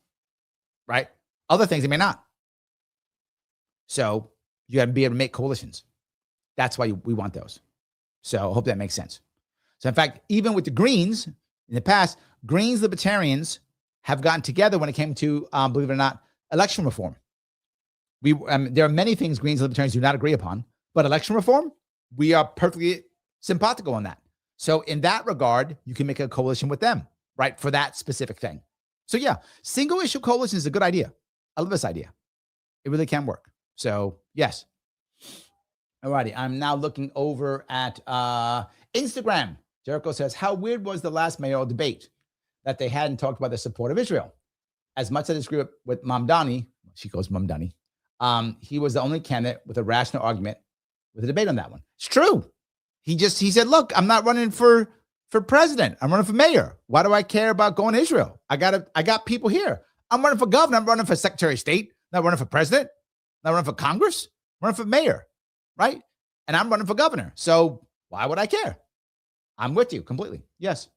right? Other things they may not. So you got to be able to make coalitions. That's why we want those. So I hope that makes sense. So in fact, even with the Greens in the past, Greens Libertarians have gotten together when it came to, believe it or not, election reform. There are many things Greens Libertarians do not agree upon, but election reform, we are perfectly simpatico on that. So in that regard, you can make a coalition with them, right, for that specific thing. So yeah, single issue coalition is a good idea. I love this idea. It really can work. So yes. All righty. I'm now looking over at Instagram. Jericho says, how weird was the last mayoral debate that they hadn't talked about the support of Israel? As much as I disagree with Mamdani, she goes Mamdani, he was the only candidate with a rational argument with a debate on that one. It's true. He said, look, I'm not running for president. I'm running for mayor. Why do I care about going to Israel? I got people here. I'm running for governor. I'm running for secretary of state. Not running for president. Not running for Congress. I'm running for mayor, right? And I'm running for governor. So why would I care? I'm with you completely. Yes.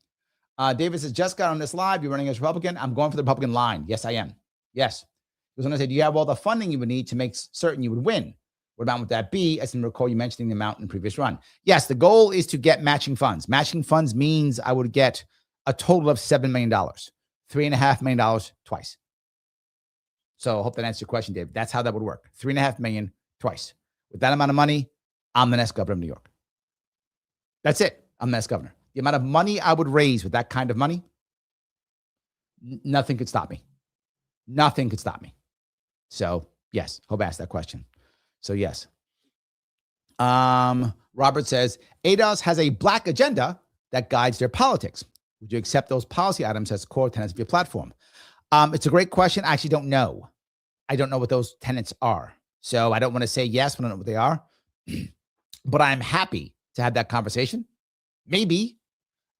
David says, just got on this live. You're running as Republican. I'm going for the Republican line. Yes, I am. Yes. He was going to say, do you have all the funding you would need to make certain you would win? What amount would that be? As I recall you mentioning the amount in the previous run. Yes, the goal is to get matching funds. Matching funds means I would get a total of $7 million, $3.5 million twice. So I hope that answers your question, Dave. That's how that would work. $3.5 million twice. With that amount of money, I'm the next governor of New York. That's it. I'm the next governor. The amount of money I would raise with that kind of money, nothing could stop me. Nothing could stop me. So yes, hope I asked that question. So yes. Robert says, ADOS has a black agenda that guides their politics. Would you accept those policy items as core tenets of your platform? It's a great question. I actually don't know. I don't know what those tenets are. So I don't want to say yes when I don't know what they are. But I'm happy to have that conversation? Maybe.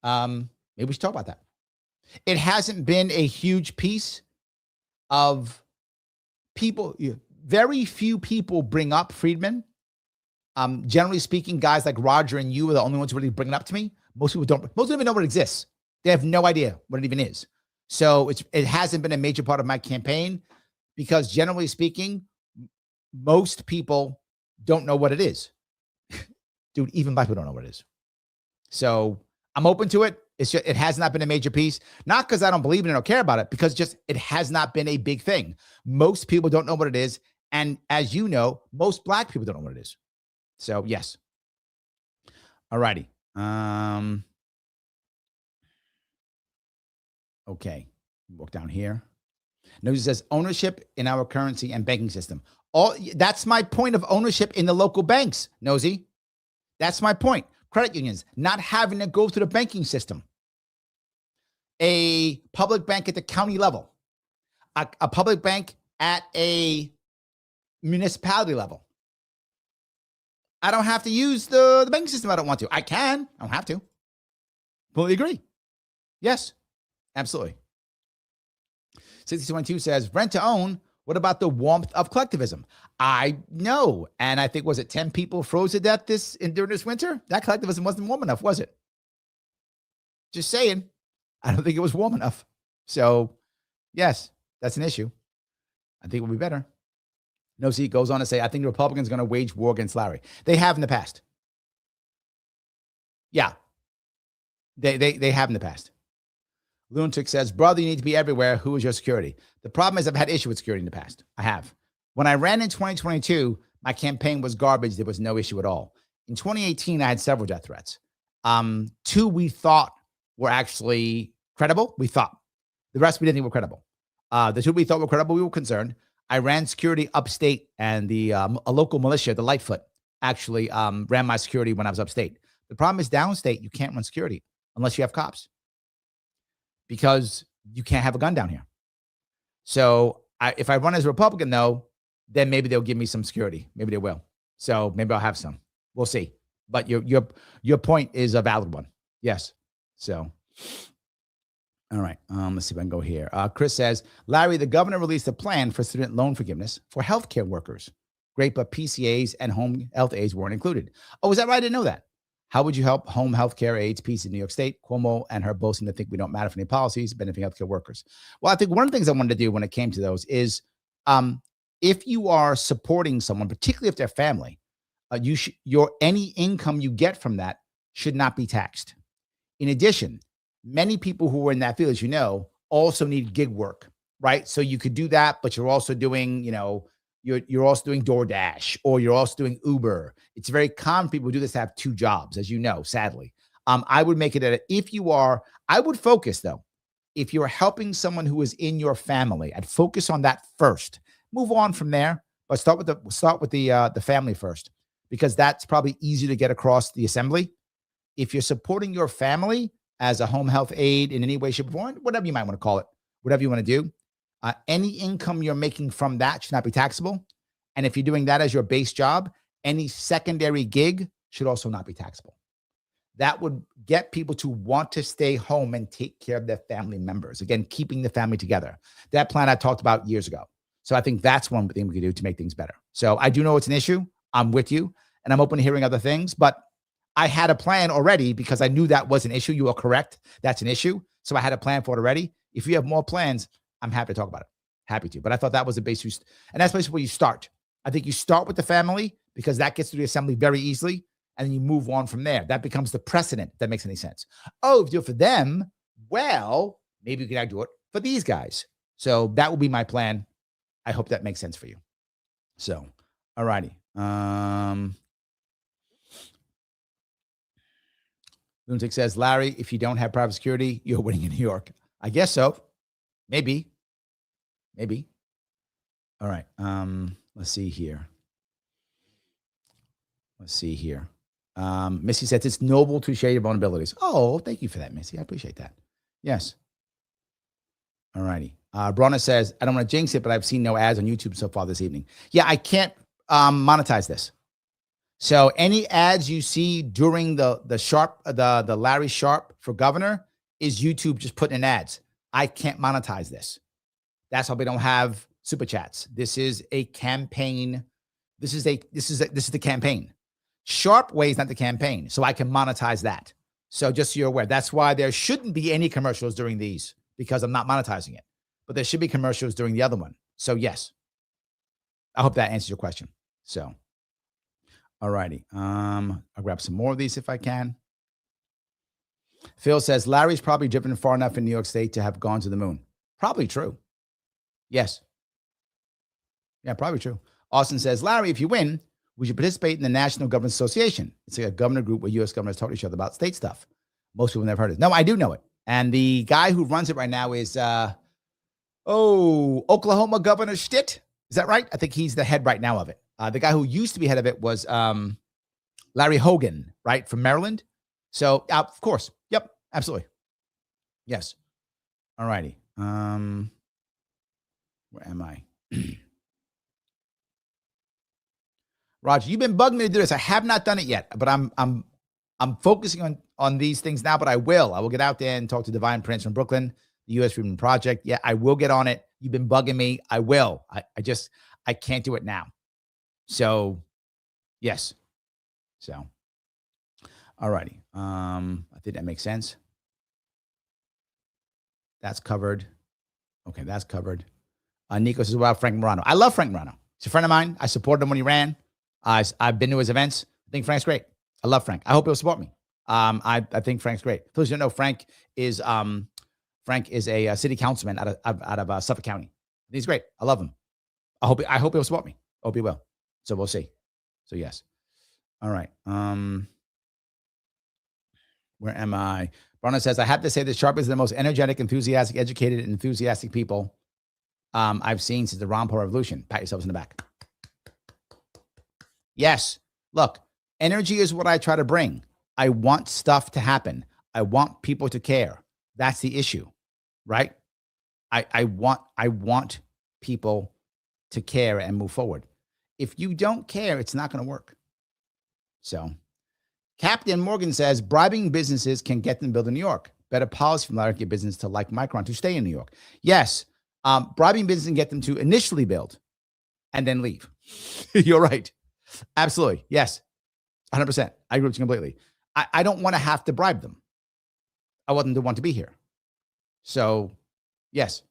Maybe we should talk about that. It hasn't been a huge piece of people. Very few people bring up Friedman. Generally speaking, guys like Roger and you are the only ones who really bring it up to me. Most people don't. Most don't even know what it exists. They have no idea what it even is. So it hasn't been a major part of my campaign because generally speaking, most people don't know what it is. Dude, even black people don't know what it is. So I'm open to it. It's just, it has not been a major piece, not because I don't believe in it or care about it, because just it has not been a big thing. Most people don't know what it is. And as you know, most black people don't know what it is. So yes. All righty. Okay. Walk down here. Nosy says ownership in our currency and banking system. That's my point of ownership in the local banks, Nosy. That's my point. Credit unions not having to go through the banking system. A public bank at the county level. A public bank at a municipality level. I don't have to use the banking system. I don't want to. I can. I don't have to. Fully agree. Yes, absolutely. 6022 says, rent to own. What about the warmth of collectivism? I know. And I think, was it 10 people froze to death during this winter? That collectivism wasn't warm enough, was it? Just saying. I don't think it was warm enough. So, yes, that's an issue. I think it would be better. Nosy goes on to say, I think the Republicans are going to wage war against Larry. They have in the past. Yeah. They have in the past. Lunatic says, brother, you need to be everywhere. Who is your security? The problem is I've had issue with security in the past. I have. When I ran in 2022, my campaign was garbage. There was no issue at all. In 2018, I had several death threats. 2 we thought were actually credible. We thought. The rest we didn't think were credible. The 2 we thought were credible, we were concerned. I ran security upstate, and a local militia, the Lightfoot, actually ran my security when I was upstate. The problem is downstate, you can't run security unless you have cops, because you can't have a gun down here. So if I run as a Republican, though, then maybe they'll give me some security. Maybe they will. So maybe I'll have some. We'll see. But your point is a valid one. Yes. So, all right. Let's see if I can go here. Chris says, Larry, the governor released a plan for student loan forgiveness for healthcare workers. Great, but PCAs and home health aides weren't included. Oh, is that right? I didn't know that. How would you help home healthcare aides piece in New York State? Cuomo and her both seem to think we don't matter for any policies benefiting healthcare workers. Well, I think one of the things I wanted to do when it came to those is if you are supporting someone, particularly if they're family, any income you get from that should not be taxed. In addition, many people who are in that field, as you know, also need gig work, right? So you could do that, but you're also doing, you're also doing DoorDash, or you're also doing Uber. It's very common people who do this to have 2 jobs, as you know, sadly. I would make it I would focus though. If you're helping someone who is in your family, I'd focus on that first. Move on from there, but start with the family first, because that's probably easier to get across the assembly. If you're supporting your family as a home health aide in any way, shape, or form, whatever you might want to call it, whatever you want to do, any income you're making from that should not be taxable. And if you're doing that as your base job, any secondary gig should also not be taxable. That would get people to want to stay home and take care of their family members. Again, keeping the family together. That plan I talked about years ago. So I think that's one thing we could do to make things better. So I do know it's an issue. I'm with you, and I'm open to hearing other things, but I had a plan already because I knew that was an issue. You are correct. That's an issue. So I had a plan for it already. If you have more plans, I'm happy to talk about it. Happy to. But I thought that was the base. And that's basically where you start. I think you start with the family because that gets through the assembly very easily. And then you move on from there. That becomes the precedent, if that makes any sense. Oh, if you do it for them, well, maybe you can do it for these guys. So that will be my plan. I hope that makes sense for you. So, all righty. Lunatic says, Larry, if you don't have private security, you're winning in New York. I guess so. Maybe. All right. Let's see here. Missy says it's noble to share your vulnerabilities. Oh, thank you for that, Missy. I appreciate that. Yes. All righty. Bronna says, I don't want to jinx it, but I've seen no ads on YouTube so far this evening. Yeah, I can't monetize this. So any ads you see during the Sharpe, the Larry Sharpe for governor is YouTube just putting in ads. I can't monetize this. That's why we don't have super chats. This is a campaign. This is the campaign. Sharpe way is not the campaign, so I can monetize that. So just so you're aware, that's why there shouldn't be any commercials during these, because I'm not monetizing it. But there should be commercials during the other one. So yes, I hope that answers your question. So, all righty. I'll grab some more of these if I can. Phil says Larry's probably driven far enough in New York State to have gone to the moon. Probably true. Yes. Yeah, probably true. Austin says, Larry, if you win, would you participate in the National Government Association? It's like a governor group where U.S. governors talk to each other about state stuff. Most people never heard of it. No, I do know it. And the guy who runs it right now is, Oklahoma Governor Stitt. Is that right? I think he's the head right now of it. The guy who used to be head of it was Larry Hogan, right, from Maryland. So, of course. Yep, absolutely. Yes. All righty. Where am I? Roger, you've been bugging me to do this. I have not done it yet, but I'm focusing on these things now, but I will get out there and talk to Divine Prince from Brooklyn, the U.S. Freedom Project. Yeah, I will get on it. You've been bugging me. I will. I can't do it now. So, yes. So, all righty. I think that makes sense. That's covered. Okay, that's covered. Nico says, well, Frank Morano. I love Frank Morano. He's a friend of mine. I supported him when he ran. I've been to his events. I think Frank's great. I love Frank. I hope he'll support me. I think Frank's great. For those who don't know, Frank is a city councilman out of Suffolk County. He's great. I love him. I hope he'll support me. I hope he will. So we'll see. So yes. All right. Where am I? Bronna says, I have to say that Sharpe is the most energetic, enthusiastic, educated, and enthusiastic people I've seen since the Ron Paul Revolution. Pat yourselves in the back. Yes. Look, energy is what I try to bring. I want stuff to happen. I want people to care. That's the issue, right? I want people to care and move forward. If you don't care, it's not going to work. So Captain Morgan says, bribing businesses can get them built in New York. Better policy from Larry to get business to like Micron to stay in New York. Yes. Bribing business can get them to initially build and then leave. You're right. Absolutely. Yes. 100%. I agree with you completely. I don't want to have to bribe them. I want them to want to be here. So, yes.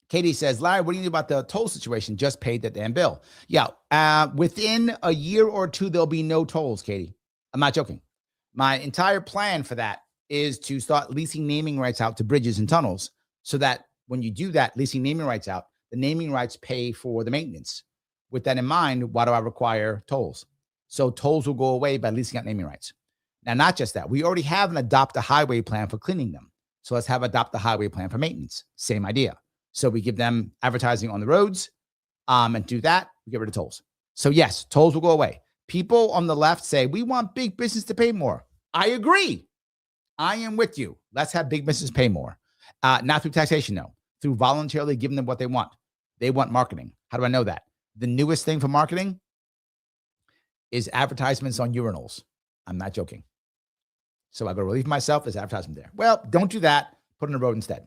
Katie says, Larry, what do you do about the toll situation? Just paid that damn bill. Yeah. Within a year or two, there'll be no tolls, Katie. I'm not joking. My entire plan for that is to start leasing naming rights out to bridges and tunnels so that when you do that, leasing naming rights out, the naming rights pay for the maintenance. With that in mind, why do I require tolls? So tolls will go away by leasing out naming rights. Now, not just that. We already have an adopt a highway plan for cleaning them. So let's have adopt a highway plan for maintenance. Same idea. So we give them advertising on the roads and do that. We get rid of tolls. So yes, tolls will go away. People on the left say, we want big business to pay more. I agree. I am with you. Let's have big business pay more. Not through taxation, no. Through voluntarily giving them what they want. They want marketing. How do I know that? The newest thing for marketing is advertisements on urinals. I'm not joking. So I go relieve myself. There's advertisement there. Well, don't do that. Put it on the road instead.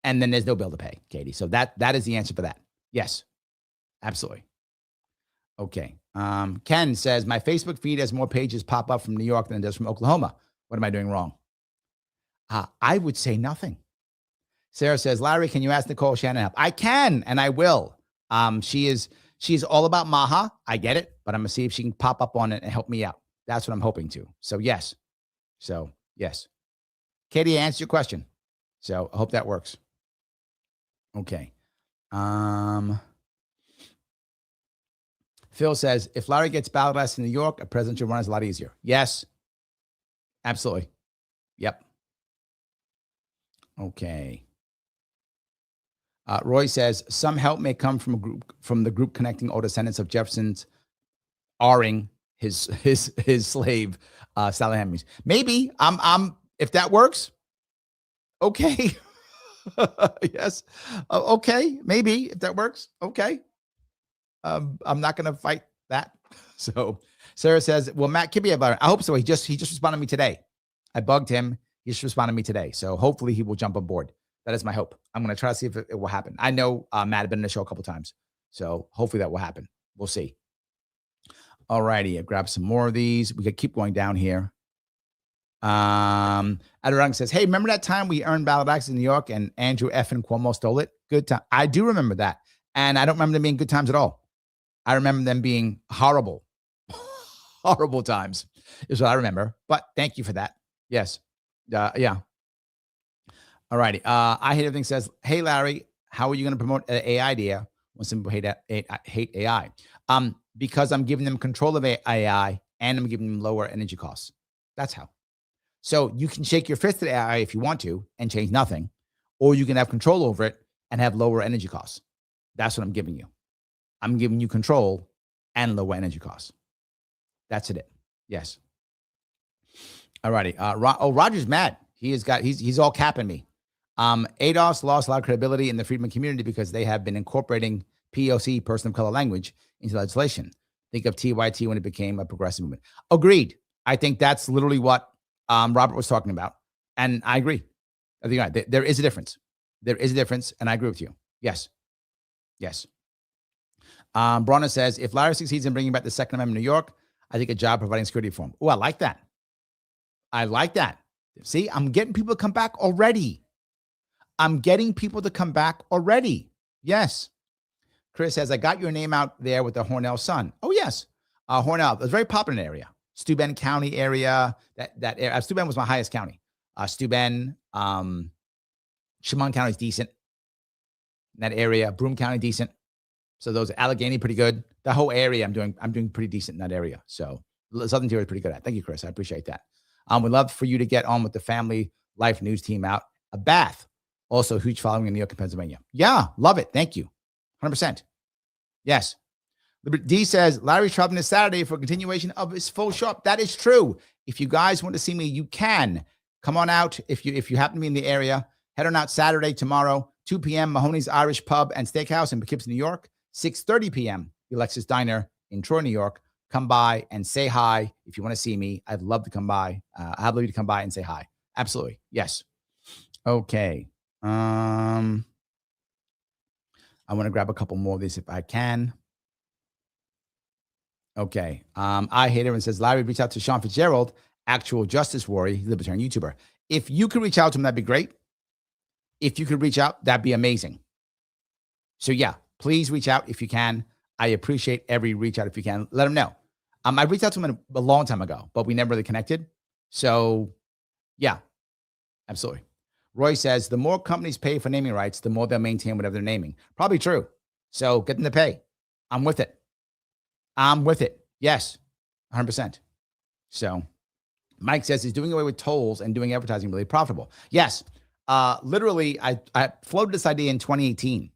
And then there's no bill to pay, Katie. So that is the answer for that. Yes, absolutely. Okay. Ken says, my Facebook feed has more pages pop up from New York than it does from Oklahoma. What am I doing wrong? I would say nothing. Sarah says, Larry, can you ask Nicole Shannon help? I can, and I will. She's all about Maha. I get it, but I'm going to see if she can pop up on it and help me out. That's what I'm hoping to. So yes. Katie, I answered your question. So I hope that works. Okay. Phil says, if Larry gets ballot less in New York, a presidential run is a lot easier. Yes. Absolutely. Yep. Okay. Roy says, some help may come from the group connecting all descendants of Jefferson's R-ing his slave, Sally Henry's. Maybe if that works. Okay. Yes. Okay. Maybe if that works. Okay. I'm not going to fight that. So Sarah says, will Matt Kibbe have Byron? I hope so. He just responded to me today. I bugged him. He just responded to me today. So hopefully he will jump on board. That is my hope. I'm going to try to see if it will happen. I know Matt had been in the show a couple times. So hopefully that will happen. We'll see. All righty. I grabbed some more of these. We could keep going down here. Adirang says, hey, remember that time we earned ballot access in New York and Andrew F. and Cuomo stole it? Good time. I do remember that. And I don't remember them being good times at all. I remember them being horrible, horrible times is what I remember. But thank you for that. Yes. Yeah. All righty. I Hate Everything says, hey, Larry, how are you going to promote an AI idea when some people hate AI? Because I'm giving them control of AI and I'm giving them lower energy costs. That's how. So you can shake your fist at AI if you want to and change nothing, or you can have control over it and have lower energy costs. That's what I'm giving you. I'm giving you control and lower energy costs. That's it. Yes. All righty. Roger's mad. He's all capping me. ADOS lost a lot of credibility in the freedom community because they have been incorporating POC, person of color language, into legislation. Think of TYT when it became a progressive movement. Agreed. I think that's literally what Robert was talking about. And I agree. I think there is a difference. There is a difference. And I agree with you. Yes. Yes. Bronner says, if Larry succeeds in bringing back the Second Amendment in New York, I think a job providing security for him. Oh, I like that. I like that. See, I'm getting people to come back already. Yes. Chris says, I got your name out there with the Hornell Sun. Oh, yes. Hornell, it's a very popular area. Steuben County area. That area. Steuben was my highest county. Steuben, Chemung County is decent. In that area. Broome County, decent. So those Allegheny, pretty good. The whole area, I'm doing pretty decent in that area. So Southern Tier is pretty good at. Thank you, Chris. I appreciate that. We'd love for you to get on with the Family Life News team out. A Bath, also huge following in New York and Pennsylvania. Yeah, love it. Thank you. 100%. Yes. D says, Larry's traveling this Saturday for a continuation of his full Sharpe. That is true. If you guys want to see me, you can. Come on out. If you happen to be in the area, head on out Saturday, tomorrow, 2 p.m., Mahoney's Irish Pub and Steakhouse in Poughkeepsie, New York. 6:30 p.m., the Alexis Diner in Troy, New York. Come by and say hi. If you want to see me, I'd love to come by. I'd love you to come by and say hi. Absolutely. Yes. Okay. I want to grab a couple more of these if I can. Okay. I Hate Everyone says, Larry, reach out to Sean Fitzgerald, actual justice warrior, Libertarian YouTuber. If you could reach out to him, that'd be great. If you could reach out, that'd be amazing. So yeah, please reach out if you can. I appreciate every reach out if you can. Let him know. I reached out to him a long time ago, but we never really connected. So yeah, absolutely. Roy says, the more companies pay for naming rights, the more they'll maintain whatever they're naming. Probably true. So get them to pay. I'm with it. Yes, 100%. So Mike says he's doing away with tolls and doing advertising really profitable. Yes. Literally, I floated this idea in 2018.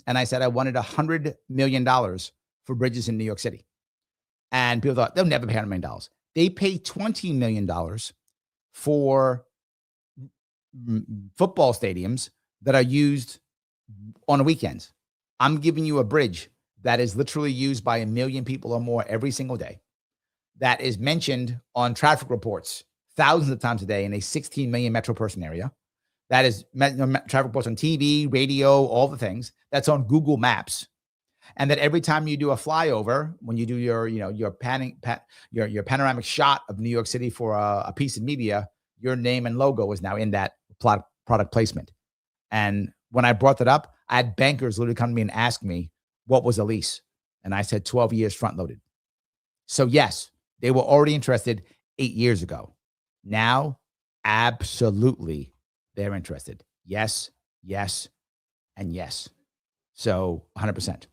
And I said I wanted $100 million for bridges in New York City. And people thought they'll never pay $100 million. They pay $20 million for football stadiums that are used on the weekends. I'm giving you a bridge that is literally used by 1 million people or more every single day. That is mentioned on traffic reports thousands of times a day in a 16 million metro person area. That is traffic reports on TV, radio, all the things. That's on Google Maps. And that every time you do a flyover, when you do your panoramic shot of New York City for a piece of media, your name and logo is now in that product placement. And when I brought that up, I had bankers literally come to me and ask me, what was a lease? And I said 12 years front loaded. So yes, they were already interested 8 years ago. Now, absolutely, they're interested. Yes, yes, and yes. So 100%.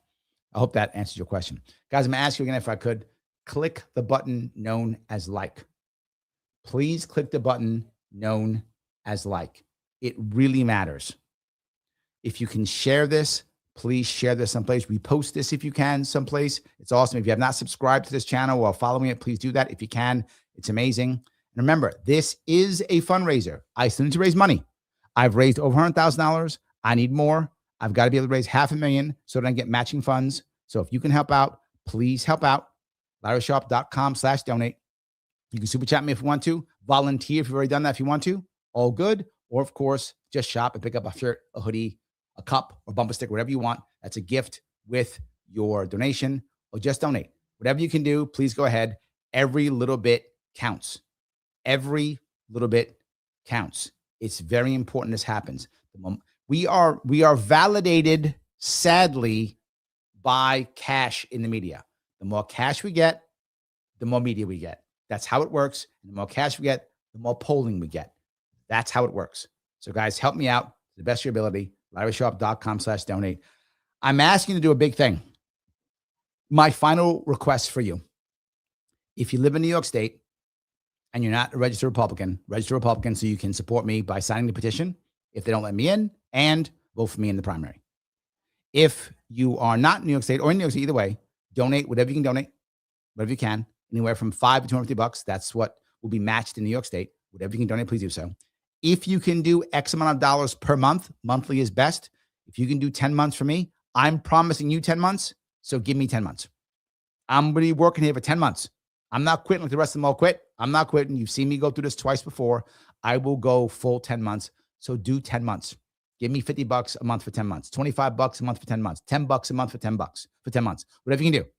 I hope that answers your question. Guys, I'm going to ask you again, if I could, click the button known as like. Please click the button known as like. It really matters. If you can share this, please share this someplace. Repost this if you can someplace. It's awesome. If you have not subscribed to this channel while following it, please do that. If you can, it's amazing. And remember, this is a fundraiser. I still need to raise money. I've raised over $100,000. I need more. I've got to be able to raise $500,000 so that I can get matching funds. So if you can help out, please help out. LarrySharpe.com/donate. You can super chat me if you want to. Volunteer if you've already done that if you want to. All good. Or, of course, just shop and pick up a shirt, a hoodie, a cup, or bumper sticker, whatever you want. That's a gift with your donation, or just donate. Whatever you can do, please go ahead. Every little bit counts. Every little bit counts. It's very important this happens. We are validated, sadly, by cash in the media. The more cash we get, the more media we get. That's how it works. And the more cash we get, the more polling we get. That's how it works. So, guys, help me out to the best of your ability. LarrySharpe.com/donate. I'm asking you to do a big thing. My final request for you: if you live in New York State and you're not a registered Republican so you can support me by signing the petition if they don't let me in, and vote for me in the primary. If you are not in New York State or in New York State, either way, donate whatever you can donate, whatever you can, anywhere from $5 to $250. That's what will be matched in New York State. Whatever you can donate, please do so. If you can do X amount of dollars per month, monthly is best. If you can do 10 months for me, I'm promising you 10 months. So give me 10 months. I'm going to be working here for 10 months. I'm not quitting like the rest of them all quit. I'm not quitting. You've seen me go through this twice before. I will go full 10 months. So do 10 months. Give me $50 a month for 10 months, $25 a month for 10 months, $10 a month for 10 bucks for 10 months. Whatever you can do,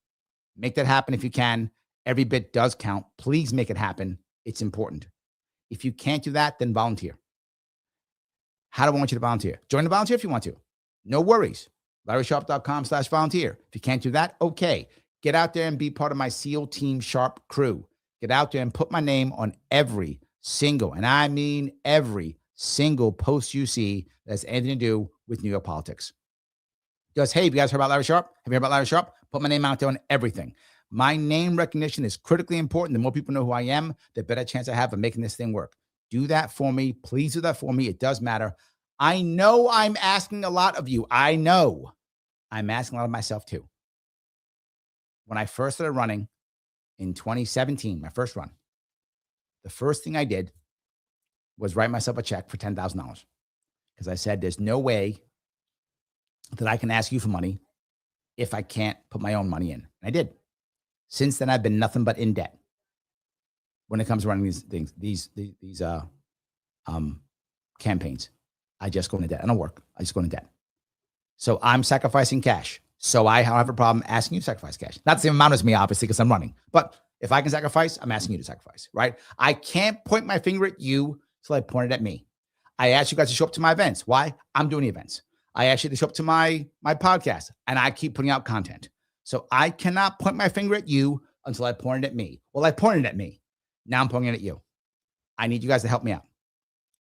make that happen if you can. Every bit does count. Please make it happen. It's important. If you can't do that, then volunteer. How do I want you to volunteer? Join the volunteer if you want to. No worries. LarrySharpe.com/volunteer. If you can't do that, okay. Get out there and be part of my SEAL Team Sharpe crew. Get out there and put my name on every single, and I mean every single post you see that has anything to do with New York politics. Just, hey, have you guys heard about Larry Sharpe? Have you heard about Larry Sharpe? Put my name out there on everything. My name recognition is critically important. The more people know who I am, the better chance I have of making this thing work. Do that for me. Please do that for me. It does matter. I know I'm asking a lot of you. I know I'm asking a lot of myself too. When I first started running in 2017, my first run, the first thing I did was write myself a check for $10,000 because I said, there's no way that I can ask you for money if I can't put my own money in. And I did. Since then, I've been nothing but in debt when it comes to running these things, these campaigns. I just go into debt. I don't work. I just go into debt. So I'm sacrificing cash. So I don't have a problem asking you to sacrifice cash. Not the same amount as me, obviously, because I'm running. But if I can sacrifice, I'm asking you to sacrifice, right? I can't point my finger at you till I point it at me. I ask you guys to show up to my events. Why? I'm doing the events. I ask you to show up to my podcast, and I keep putting out content. So I cannot point my finger at you until I point it at me. Well, I pointed at me. Now I'm pointing it at you. I need you guys to help me out.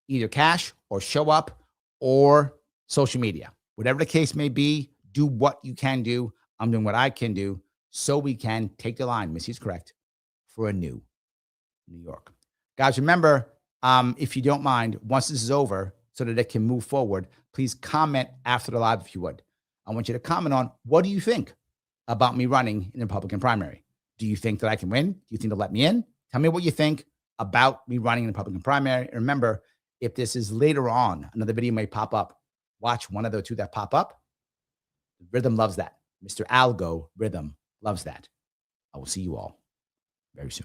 Either cash or show up or social media. Whatever the case may be, do what you can do. I'm doing what I can do so we can take the line, Missy's correct, for a new New York. Guys, remember, if you don't mind, once this is over, so that it can move forward, please comment after the live if you would. I want you to comment on, what do you think about me running in the Republican primary? Do you think that I can win? Do you think they'll let me in? Tell me what you think about me running in the Republican primary. And remember, if this is later on, another video may pop up. Watch one of the two that pop up. Rhythm loves that. Mr. Algo Rhythm loves that. I will see you all very soon.